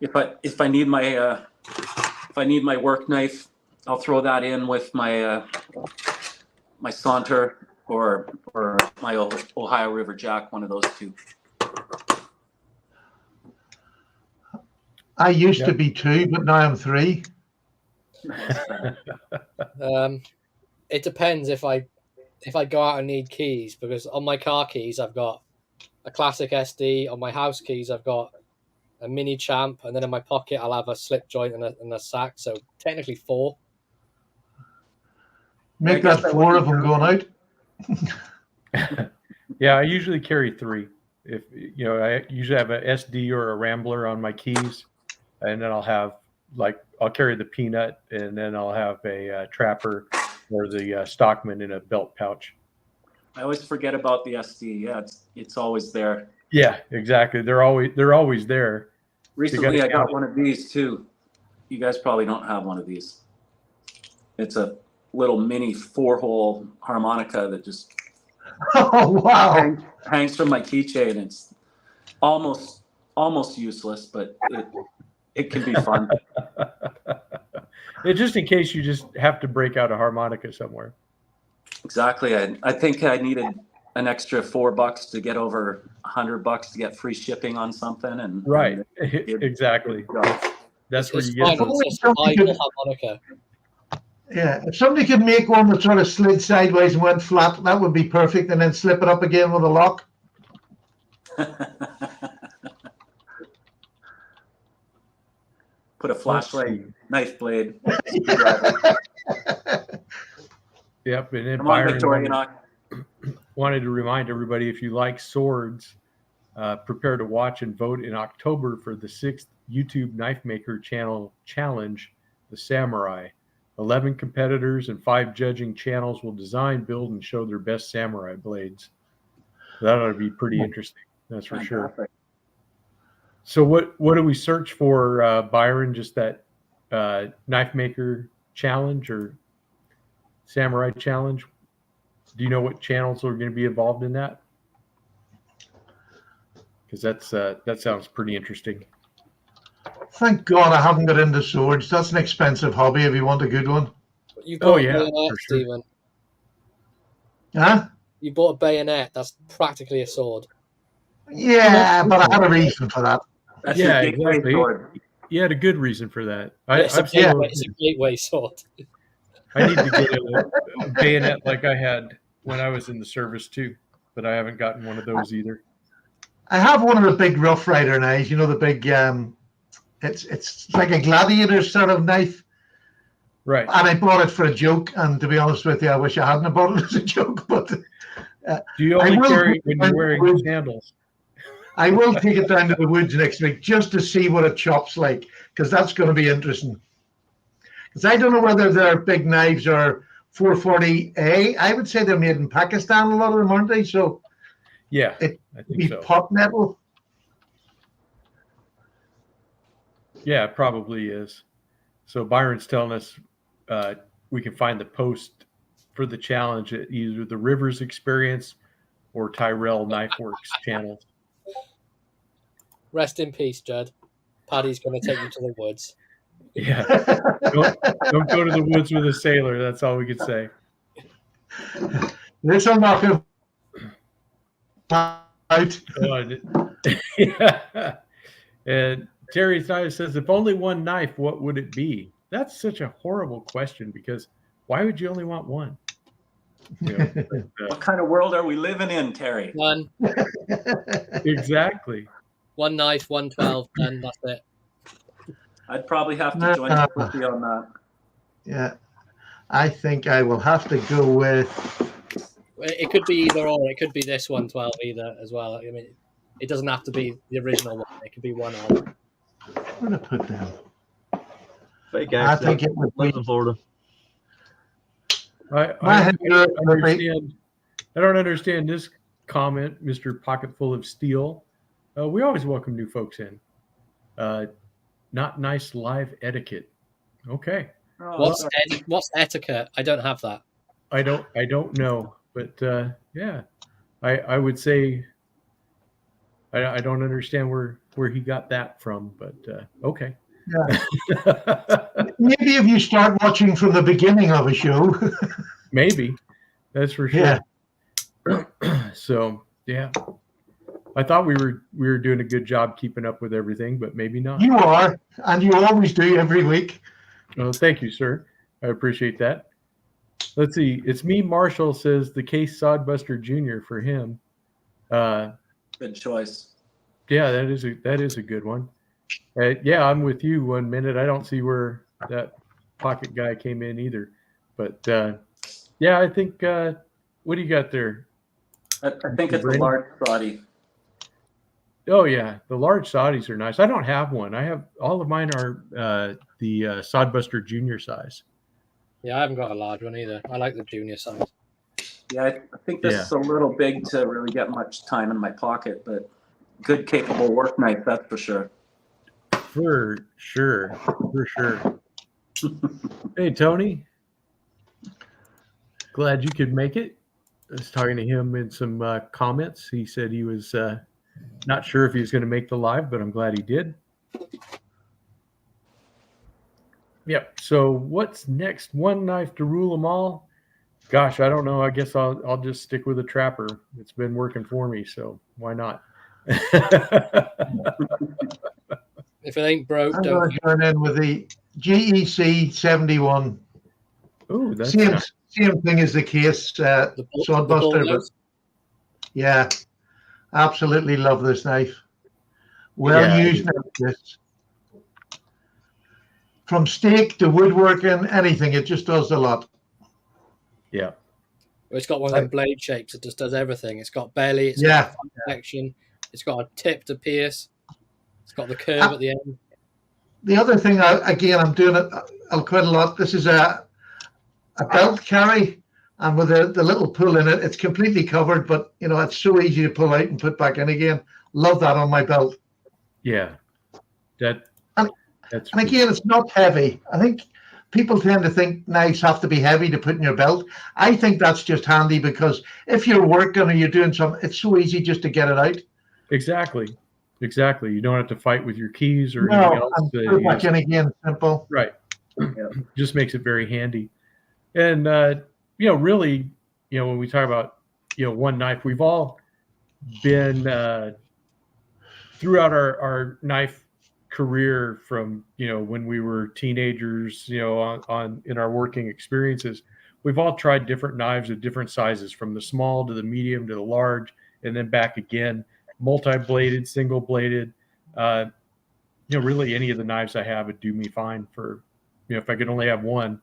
If I need my work knife, I'll throw that in with my my Saunter or my Ohio River Jack, one of those two. I used to be 2, but now I'm 3. It depends if I go out and need keys, because on my car keys I've got a classic SD. On my house keys I've got a mini Champ, and then in my pocket I'll have a slip joint and a sack. So technically 4. Make that 4 of them going out. Yeah, I usually carry 3. If I usually have a SD or a Rambler on my keys, and then I'll carry the Peanut, and then I'll have a Trapper or the Stockman in a belt pouch. I always forget about the SD. Yeah, it's always there. Yeah, exactly. They're always there. Recently, I got one of these too. You guys probably don't have one of these. It's a little mini 4-hole harmonica that just hangs from my keychain. It's almost useless, but it can be fun. Just in case you just have to break out a harmonica somewhere. Exactly. I think I needed an extra $4 to get over $100 to get free shipping on something. And right. Exactly. That's where you get harmonica. Yeah, if somebody could make one that sort of slid sideways and went flat, that would be perfect, and then slip it up again with a lock. Put a flashlight, knife blade. Yep, and then Come on, Victoria. Wanted to remind everybody, if you like swords, prepare to watch and vote in October for the 6th YouTube Knife Maker Channel Challenge, the Samurai. 11 competitors and 5 judging channels will design, build, and show their best samurai blades. That ought to be pretty interesting. That's for sure. So what do we search for, Byron? Just that Knife Maker Challenge or Samurai Challenge? Do you know what channels are going to be involved in that? Because that sounds pretty interesting. Thank God I haven't got into swords. That's an expensive hobby if you want a good one. You bought a bayonet, for sure. Stephen. Huh? You bought a bayonet. That's practically a sword. Yeah, but I had a reason for that. That's exactly. You had a good reason for that. It's a gateway sword. I need to get a bayonet like I had when I was in the service too, but I haven't gotten one of those either. I have one of the big Rough Rider knives, the big It's like a gladiator sort of knife. Right. And I bought it for a joke. And to be honest with you, I wish I hadn't bought it as a joke. But Do you only carry it when you're wearing sandals? I will take it down to the woods next week just to see what it chops like, because that's going to be interesting. Because I don't know whether they're big knives or 440A. I would say they're made in Pakistan, a lot of them, aren't they? So yeah, it I would think be so. pot metal. Yeah, it probably is. So Byron's telling us we can find the post for the challenge at either the Rivers Experience or Tyrell Knifeworks channels. Rest in peace, Judd. Paddy's going to take you to the woods. Yeah. Don't go to the woods with a sailor. That's all we could say. This will knock him out. Yeah. And Terry Thias says, if only one knife, what would it be? That's such a horrible question, because why would you only want one? You know, What kind of world are we living in, Terry? One. Exactly. One knife, 112, and that's it. I'd probably have to join with you on that. Yeah, I think I will have to go with. It could be either or. It could be this 112 either as well. I mean, it doesn't have to be the original one. It could be one or. I'm going to put them. Fake I accent. think it would be. Lives in Florida. I don't understand this comment, Mr. Pocketful of Steel. We always welcome new folks in. Not nice live etiquette. Okay. Oh, What's etiquette? I don't have that. I don't know, but yeah, I would say I don't understand where he got that from, but okay. Yeah. Maybe if you start watching from the beginning of a show. Maybe. That's for sure. Yeah. So yeah. I thought we were doing a good job keeping up with everything, but maybe not. You are, and you always do every week. Oh, thank you, sir. I appreciate that. Let's see. It's me. Marshall says the Case Sodbuster Jr. for him. good choice. Yeah, that is a good one. Yeah, I'm with you 1 minute. I don't see where that pocket guy came in either. But yeah, I think what do you got there? I think it's a large body. Oh yeah, the large Saudis are nice. I don't have one. I have all of mine are the Sodbuster Junior size. Yeah, I haven't got a large one either. I like the junior size. Yeah, I think this is a little big to really get much time in my pocket, but good, capable work knife, that's for sure. For sure. Hey, Tony. Glad you could make it. I was talking to him in some comments. He said he was not sure if he was going to make the live, but I'm glad he did. Yep. So what's next? One knife to rule them all? Gosh, I don't know. I guess I'll just stick with a trapper. It's been working for me, so why not? If it ain't broke, I'm don't. going to turn in with the GEC 71. Oh, that's same thing as the Case Sodbuster. But yeah, absolutely love this knife. Well used knife. This. From steak to woodworking, anything, it just does a lot. Yeah. It's got one of them blade shapes. It just does everything. It's got belly. It's got protection. It's got a tip to pierce. It's got the curve at the end. The other thing, I'm doing it quite a lot. This is a belt carry, and with the little pull in it, it's completely covered, but it's so easy to pull out and put back in again. Love that on my belt. Yeah. And again, it's not heavy. I think people tend to think knives have to be heavy to put in your belt. I think that's just handy because if you're working or you're doing something, it's so easy just to get it out. Exactly. You don't have to fight with your keys or anything else. Put it back in again, simple. Right. Yeah. Just makes it very handy. And, really, when we talk about, one knife, we've all been throughout our knife career from, when we were teenagers, in our working experiences, we've all tried different knives of different sizes, from the small to the medium to the large, and then back again, multi-bladed, single-bladed. really any of the knives I have would do me fine for, if I could only have one.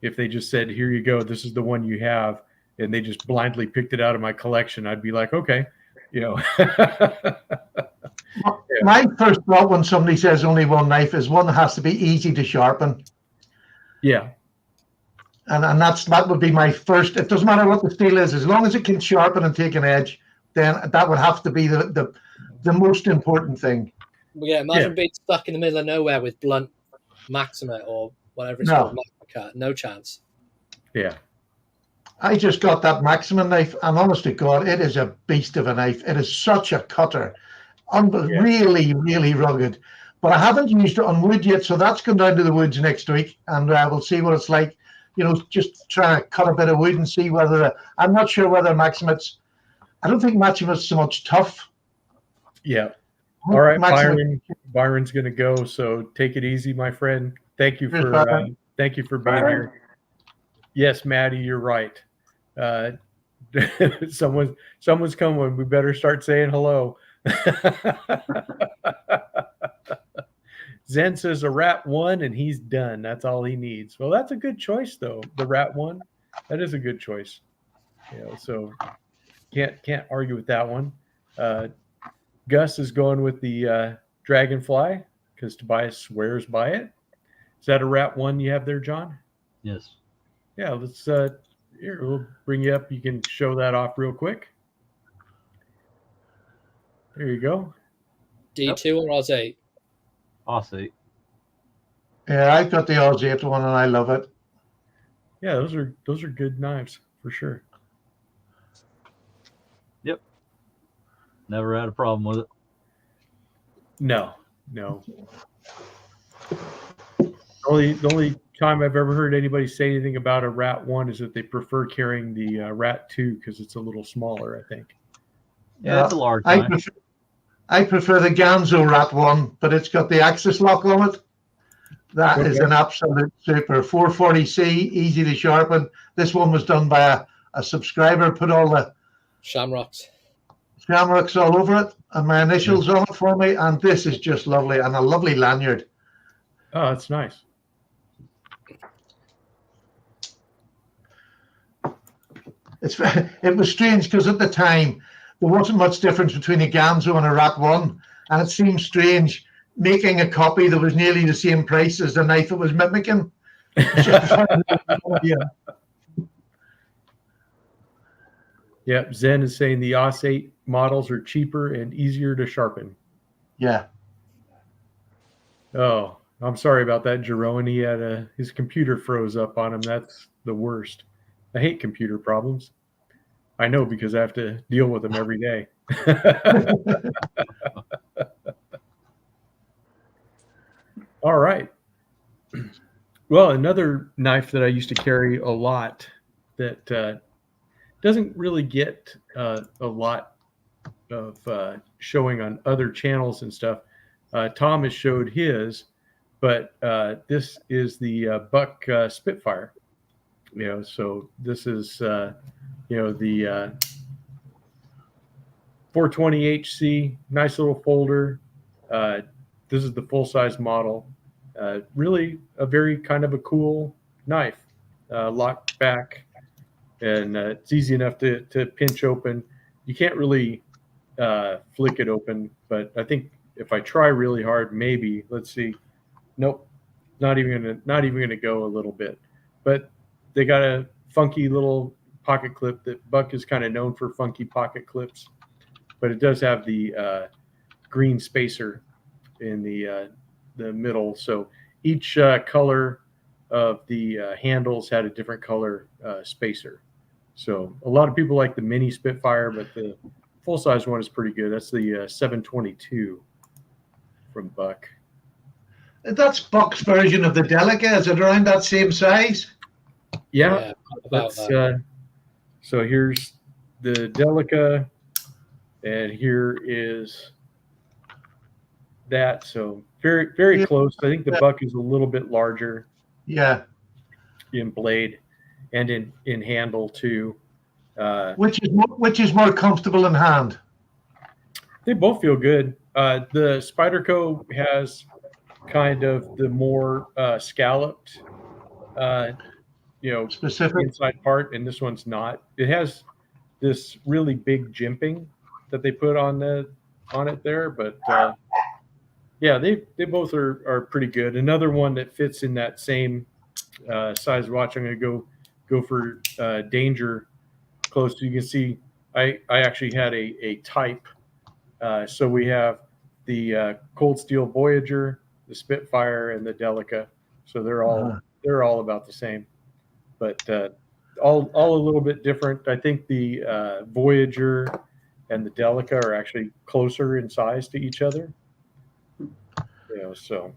If they just said, here you go, this is the one you have, and they just blindly picked it out of my collection, I'd be like, okay, My first thought when somebody says only one knife is one that has to be easy to sharpen. Yeah. And that would be my first. It doesn't matter what the steel is, as long as it can sharpen and take an edge, then that would have to be the most important thing. Well, yeah, imagine being stuck in the middle of nowhere with blunt Maxima or whatever it's No. called, Maxima. No chance. Yeah. I just got that Maxima knife, and honest to God, it is a beast of a knife. It is such a cutter. Really, really rugged. But I haven't used it on wood yet, so that's going down to the woods next week, and we'll see what it's like. Just trying to cut a bit of wood and see whether I'm not sure whether Maxima's. I don't think Maxima's so much tough. Yeah. All right, Byron's going to go, so take it easy, my friend. Thank you for being here. Yes, Maddie, you're right. Someone's coming. We better start saying hello. Zen says a Rat 1 and he's done. That's all he needs. Well, that's a good choice, though. The Rat 1, that is a good choice. So can't argue with that one. Gus is going with the Dragonfly because Tobias swears by it. Is that a Rat 1 you have there, John? Yes. Yeah, let's here, we'll bring you up. You can show that off real quick. There you go. D2 or Oz 8? Oz 8. Yeah, I've got the Oz 8 one and I love it. Yeah, those are good knives for sure. Yep. Never had a problem with it. No. The only time I've ever heard anybody say anything about a Rat 1 is that they prefer carrying the Rat 2 because it's a little smaller, I think. Yeah, it's a large knife. I prefer the Ganzo Rat 1, but it's got the axis lock on it. That is an absolute super. 440C, easy to sharpen. This one was done by a subscriber, put all the Shamrocks all over it, and my initials on it for me, and this is just lovely, and a lovely lanyard. Oh, that's nice. It was strange because at the time there wasn't much difference between a Ganzo and a Rat 1, and it seemed strange making a copy that was nearly the same price as the knife it was mimicking. Yeah, Zen is saying the Oz 8 models are cheaper and easier to sharpen. Yeah. Oh, I'm sorry about that, Jerome. He had his computer froze up on him. That's the worst. I hate computer problems. I know because I have to deal with them every day. All right. Well, another knife that I used to carry a lot that doesn't really get a lot of showing on other channels and stuff. Tom has showed his, but this is the Buck Spitfire. So this is the 420HC, nice little folder. This is the full-size model. Really a very kind of a cool knife, locked back, and it's easy enough to pinch open. You can't really flick it open, but I think if I try really hard, maybe. Let's see. Nope, not even gonna go a little bit. But they got a funky little pocket clip that Buck is kind of known for, funky pocket clips. But it does have the green spacer in the middle. So each color of the handles had a different color spacer. So a lot of people like the mini Spitfire, but the full-size one is pretty good. That's the 722 from Buck. That's Buck's version of the Delica. Is it around that same size? Yeah. So here's the Delica, and here is that. So very, very close. I think the Buck is a little bit larger. Yeah. In blade and in handle too. Which is more comfortable in hand? They both feel good. The Spyderco has kind of the more scalloped, Specific. inside part, and this one's not. It has this really big jimping that they put on it there, but yeah, they both are pretty good. Another one that fits in that same size watch. I'm going to go for Danger close. So you can see I actually had a type. So we have the Cold Steel Voyager, the Spitfire, and the Delica. So they're all about the same, but all a little bit different. I think the Voyager and the Delica are actually closer in size to each other. So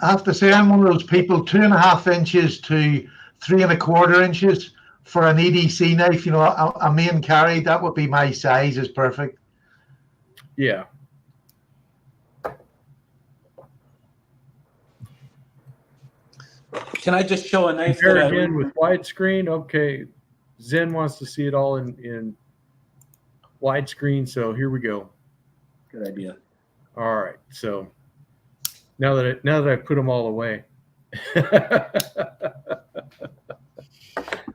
I have to say, I'm one of those people, 2.5 inches to 3.25 inches for an EDC knife. A main carry, that would be my size, is perfect. Yeah. Can I just show a knife Compare again with widescreen? Okay. Zen wants to see it all in widescreen, so here we go. Good idea. All right. So now that I put them all away,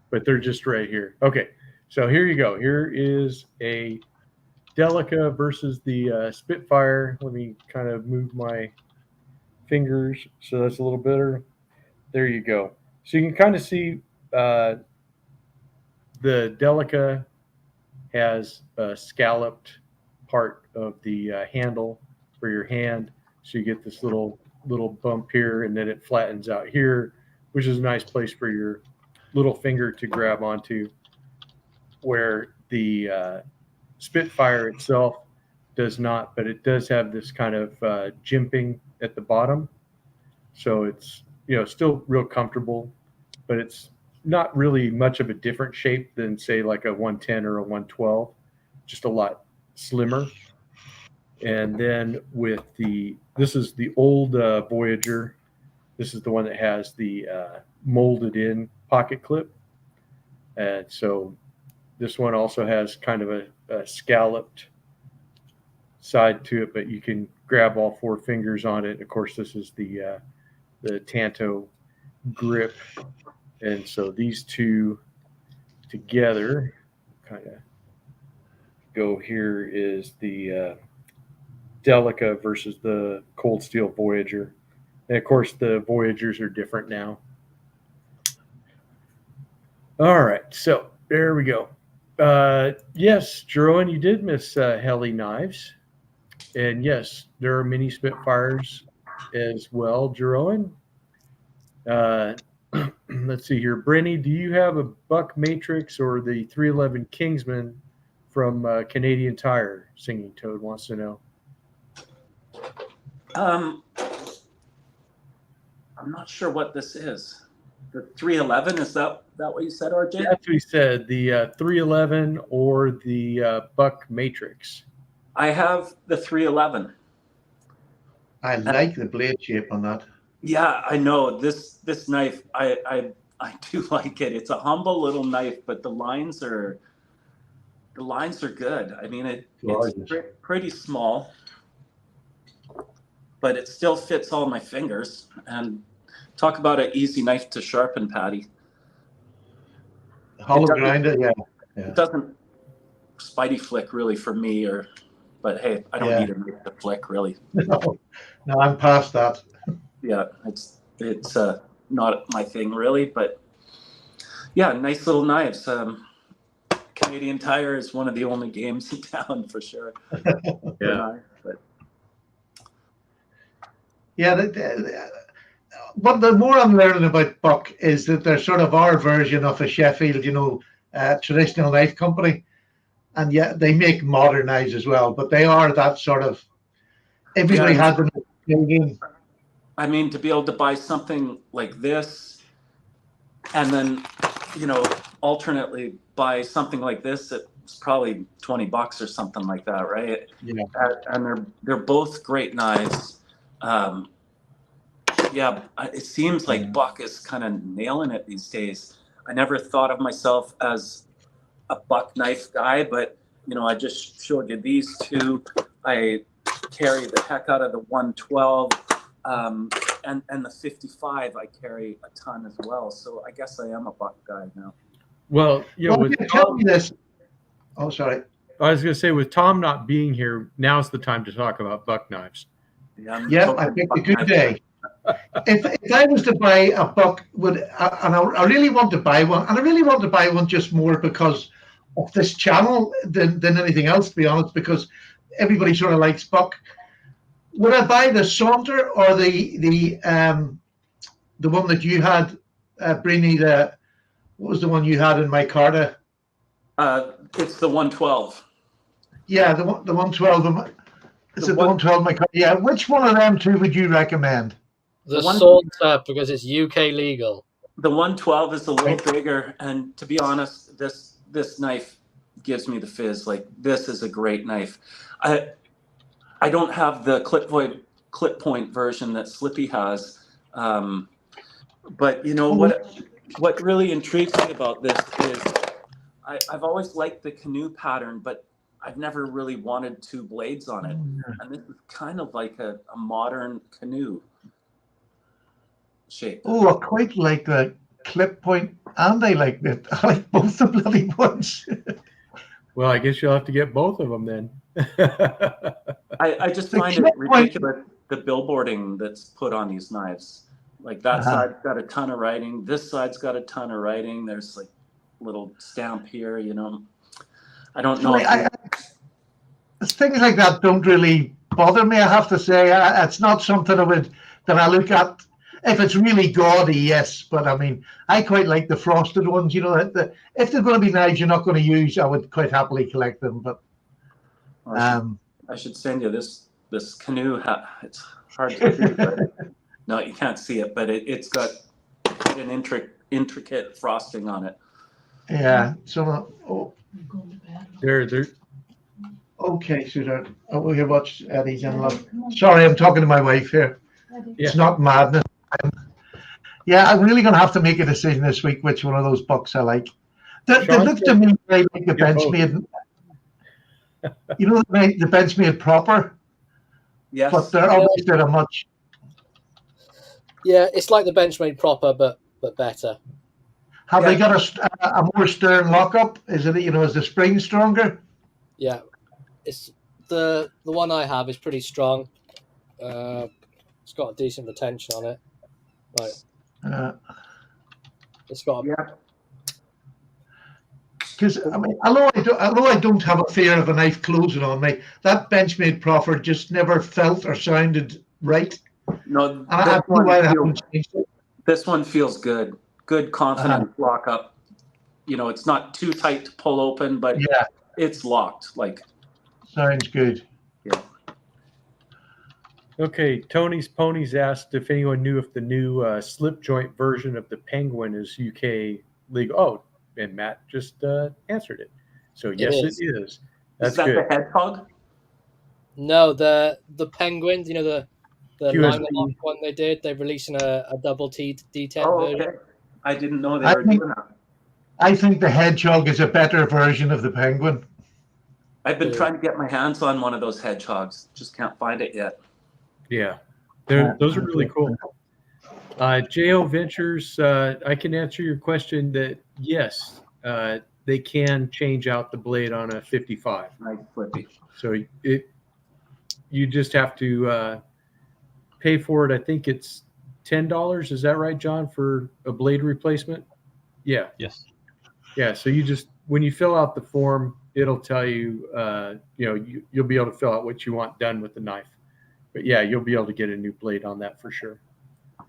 but they're just right here. Okay. So here you go. Here is a Delica versus the Spitfire. Let me kind of move my fingers so that's a little better. There you go. So you can kind of see the Delica has a scalloped part of the handle for your hand. So you get this little bump here, and then it flattens out here, which is a nice place for your little finger to grab onto, where the Spitfire itself does not, but it does have this kind of jimping at the bottom. So it's still real comfortable, but it's not really much of a different shape than, say, like a 110 or a 112, just a lot slimmer. And then with this is the old Voyager. This is the one that has the molded in pocket clip. And so this one also has kind of a scalloped side to it, but you can grab all 4 fingers on it. Of course, this is the Tanto grip. And so these two together kind of go. Here is the Delica versus the Cold Steel Voyager. And of course, the Voyagers are different now. All right, so there we go. Yes, Jeroen, you did miss Heli knives. And yes, there are mini Spitfires as well, Jeroen. Let's see here. Brenny, do you have a Buck Matrix or the 311 Kingsman from Canadian Tire? Singing Toad wants to know. I'm not sure what this is. The 311, is that what you said, RJ? That's what he said. The 311 or the Buck Matrix. I have the 311. I like the blade shape on that. Yeah, I know this knife. I do like it. It's a humble little knife, but the lines are good. I mean, it's pretty small, but it still fits all my fingers. And talk about an easy knife to sharpen, Patty. Hollow grinder, yeah. It doesn't spidey flick really for me, but hey, I don't need a knife to flick really. No, I'm past that. Yeah, it's not my thing really, but yeah, nice little knives. Canadian Tire is one of the only games in town for sure. Yeah. But the more I'm learning about Buck is that they're sort of our version of a Sheffield, traditional knife company, and yet they make modern knives as well. But they are that sort of everybody has an opinion. I mean, to be able to buy something like this, and then, alternately buy something like this, it's probably $20 or something like that, right? Yeah. And they're both great knives. It seems like Buck is kind of nailing it these days. I never thought of myself as a Buck knife guy, but I just showed you these two. I carry the heck out of the 112. and the 55 I carry a ton as well. So I guess I am a buck guy now. Well, with tell me this. Oh, sorry. I was going to say, with Tom not being here, now's the time to talk about buck knives. Yeah, I picked a good day. If I was to buy a buck, I really want to buy one, and I really want to buy one just more because of this channel than anything else, to be honest, because everybody sort of likes buck. Would I buy the Saunter or the one that you had, Brini? What was the one you had in Micarta? It's the 112. Yeah, the 112. Is it the 112 Micarta? Yeah. Which one of them two would you recommend? The Saunter, because it's UK legal. The 112 is a little bigger, and to be honest, this knife gives me the fizz. Like, this is a great knife. I don't have the clip point version that Slippy has, but you know what really intrigues me about this is I've always liked the canoe pattern, but I've never really wanted two blades on it, and this is kind of like a modern canoe shape. Oh, I quite like the clip point, and I like both the bloody ones. Well, I guess you'll have to get both of them then. I just find it ridiculous, the billboarding that's put on these knives. Like, that side's got a ton of writing. This side's got a ton of writing. There's like little stamp here, you know. I don't know. Things like that don't really bother me, I have to say. It's not something that I look at. If it's really gaudy, yes. But I mean, I quite like the frosted ones. You know, if they're going to be knives you're not going to use, I would quite happily collect them. But I should send you this canoe. It's hard to see, but no, you can't see it, but it's got quite an intricate frosting on it. Yeah. So, There. Okay, sweetheart. We'll hear watch Eddie's in love. Sorry, I'm talking to my wife here. Yeah. It's not madness. Yeah, I'm really going to have to make a decision this week which one of those bucks I like. They look to me like the Benchmade. You know, the Benchmade proper. Yes. But they're obviously a much. Yeah, it's like the Benchmade proper, but better. Have they got a more stern lockup? Is the spring stronger? Yeah, it's the one I have is pretty strong. It's got a decent retention on it. Right. It's got. Because I mean, although I don't have a fear of a knife closing on me, that Benchmade proffer just never felt or sounded right. No, this one feels good. Good, confident lockup. You know, it's not too tight to pull open, but it's locked. Like, sounds good. Yeah. Okay, Tony's Ponies asked if anyone knew if the new slip joint version of the Penguin is UK legal. Oh, and Matt just answered it. So yes, it is. That's is that good. the hedgehog? No, the Penguins. You know the QSD. line one they did. They're releasing a double D10 version. Okay. I didn't know they were doing that. I think the Hedgehog is a better version of the Penguin. I've been trying to get my hands on one of those hedgehogs. Just can't find it yet. Yeah, those are really cool. JO Ventures, I can answer your question that yes, they can change out the blade on a 55. Nice, Flippy. So you just have to pay for it. I think it's $10. Is that right, John, for a blade replacement? Yeah. Yes. Yeah. So when you fill out the form, it'll tell you, you'll be able to fill out what you want done with the knife. But yeah, you'll be able to get a new blade on that for sure.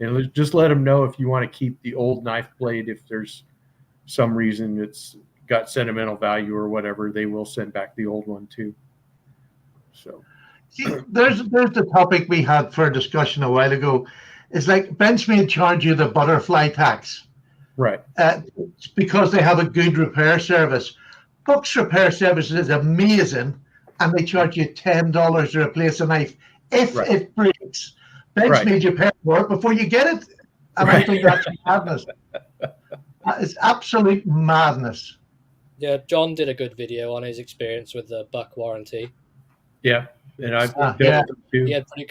And just let them know if you want to keep the old knife blade. If there's some reason it's got sentimental value or whatever, they will send back the old one too. So there's the topic we had for a discussion a while ago. It's like Benchmade charge you the butterfly tax. Right. Because they have a good repair service. Buck's repair service is amazing, and they charge you $10 to replace a knife if it breaks. Benchmade you pay for it before you get it. And I think that's madness. That is absolute madness. Yeah, John did a good video on his experience with the Buck warranty. Yeah. And I've dealt yeah. with them too.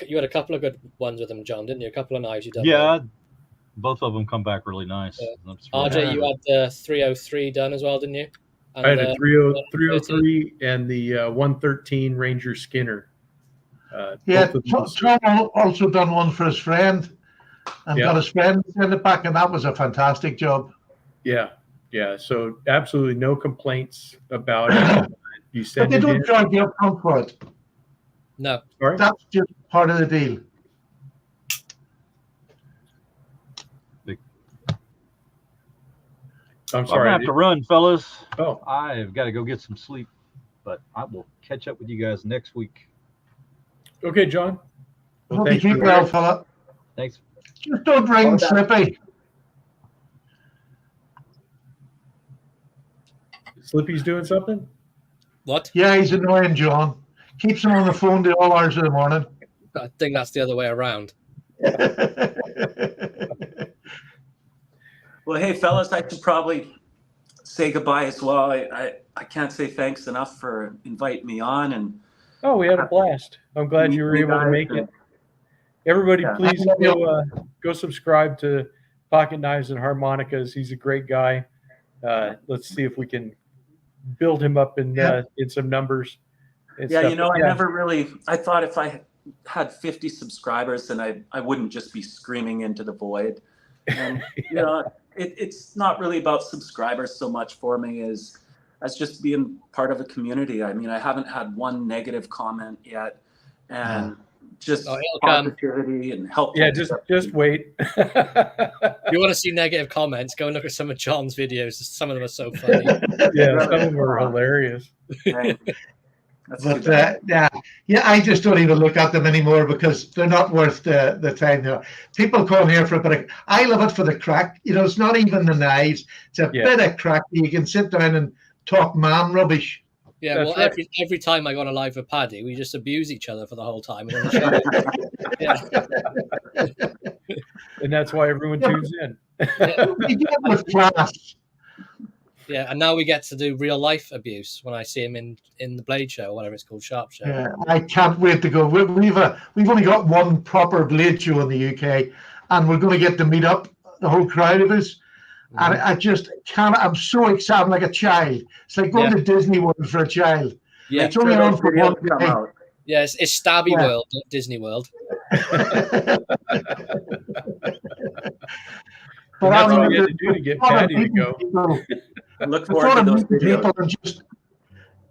You had a couple of good ones with them, John, didn't you? A couple of knives you done. Yeah, both of them come back really nice. Yeah. I'm surprised. RJ, you had the 303 done as well, didn't you? And I had a 303 and the 113 Ranger Skinner. Yeah, Tom also done one for his friend and got his friend to send it back, and that was a fantastic job. Yeah. So absolutely no complaints about it. You send But they it don't in. charge you up front for it. No. Sorry? That's just part of the deal. I'm I'm sorry. gonna have to run, fellas. Oh, I've got to go get some sleep, but I will catch up with you guys next week. okay, John. Well, Hope you thank keep you. well, fella. Thanks. Just don't bring Slippy. Slippy's doing something? What? Yeah, he's annoying, John. Keeps him on the phone to all hours of the morning. I think that's the other way around. Well, hey, fellas, I should probably say goodbye as well. I can't say thanks enough for inviting me on. And Oh, we had a blast. I'm glad you were able to make it. Everybody, please go subscribe to Pocket Knives and Harmonicas. He's a great guy. Let's see if we can build him up in some numbers. And yeah, stuff. you know, I never really. I thought if I had 50 subscribers, then I wouldn't just be screaming into the void. And you know, it's not really about subscribers so much for me as just being part of a community. I mean, I haven't had one negative comment yet, and just positivity and help. Yeah, just wait. If you want to see negative comments, go and look at some of John's videos. Some of them are so funny. Yeah, some of them are hilarious. But I just don't even look at them anymore because they're not worth the time. People come here for a bit of, I love it for the crack. You know, it's not even the knives. It's a bit of crack. You can sit down and talk man rubbish. Yeah, That's well, right. every time I go on a live with Paddy, we just abuse each other for the whole time. And, and that's why everyone tunes in. You get with class. Yeah, and now we get to do real life abuse when I see him in the Blade Show, or whatever it's called, Sharp Show. Yeah, I can't wait to go. We've only got one proper Blade Show in the UK, and we're going to get to meet up the whole crowd of us. And I just can't. I'm so excited, I'm like a child. It's like going to Disney World for a child. Yeah, it's only on for one day. Yeah, it's Stabby World, not Disney World. But that's all you had to do to get Paddy to go. I look forward to those videos. People and just,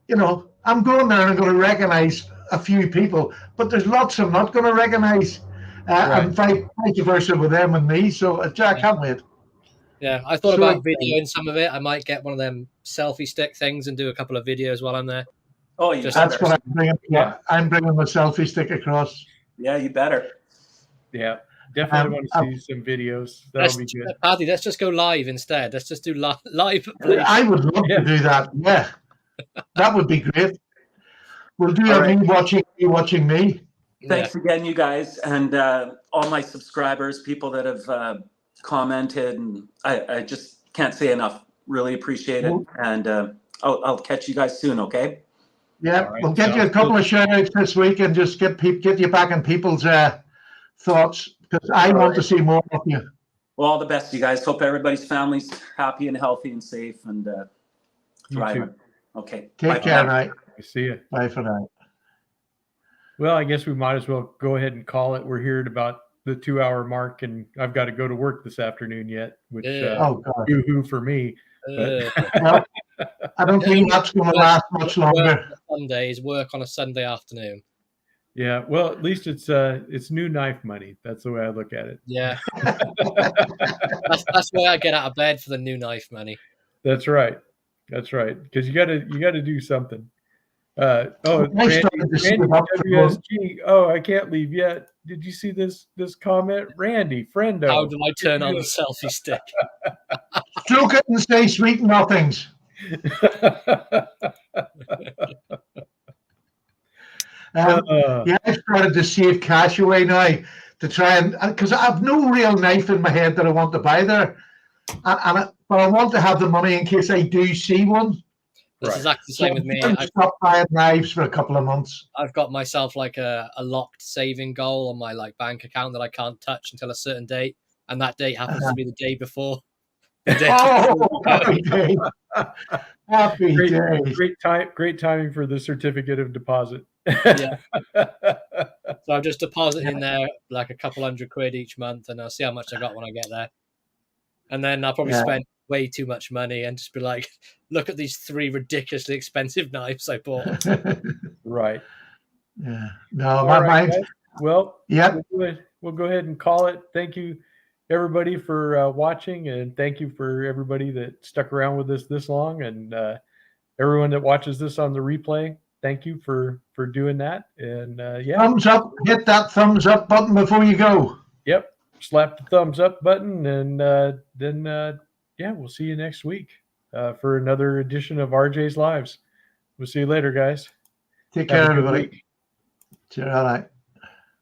you know, I'm going there and I'm going to recognize a few people, but there's lots I'm not going to recognize, and vice versa with them and me. So I can't wait. Yeah, I thought about videoing some of it. I might get one of them selfie stick things and do a couple of videos while I'm there. Oh, that's what I'm bringing. Yeah, I'm bringing my selfie stick across. Yeah, you better. Yeah, definitely want to see some videos. That'll be good. Paddy, let's just go live instead. Let's just do live. I would love to do that. Yeah, that would be great. We'll do me watching me. Thanks again, you guys, and all my subscribers, people that have commented, and I just can't say enough. Really appreciate it, and I'll catch you guys soon. Okay. Yeah, we'll get you a couple of shout-outs this week and just get you back in people's thoughts, because I want to see more of you. Well, all the best, you guys. Hope everybody's family's happy and healthy and safe and thriving. Okay. Take care, night. See you. Bye for now. Well, I guess we might as well go ahead and call it. We're here at about the 2-hour mark, and I've got to go to work this afternoon yet, which boo-hoo for me. I don't think that's going to last much longer. Sunday is work on a Sunday afternoon. Yeah, well, at least it's new knife money. That's the way I look at it. Yeah, that's why I get out of bed, for the new knife money. That's right. Because you got to do something. Randy WSG. Oh, I can't leave yet. Did you see this comment, Randy? Friendo. How do I turn on the selfie stick? Stroke it and say sweet nothings. I've started to save cash away now to try and, because I have no real knife in my head that I want to buy there, but I want to have the money in case I do see one. That's Right. exactly the same with me. I've stopped buying knives for a couple of months. I've got myself like a locked saving goal on my like bank account that I can't touch until a certain date, and that date happens to be the day before. The day Oh, happy day. Happy day. Great timing for the certificate of deposit. Yeah. So I'm just depositing in there like a couple £100 each month, and I'll see how much I got when I get there. And then I'll probably spend way too much money and just be like, look at these 3 ridiculously expensive knives I bought. Right. Yeah. No, All my right, mind. guys. Well, Yeah. we'll go ahead and call it. Thank you, everybody, for watching, and thank you for everybody that stuck around with us this long, and everyone that watches this on the replay. Thank you for doing that. And yeah, Thumbs up. Hit that thumbs up button before you go. yep. Slap the thumbs up button, and then yeah, we'll see you next week for another edition of RJ's Lives. We'll see you later, guys. Take Have a care, good everybody. week. Cheers. All right.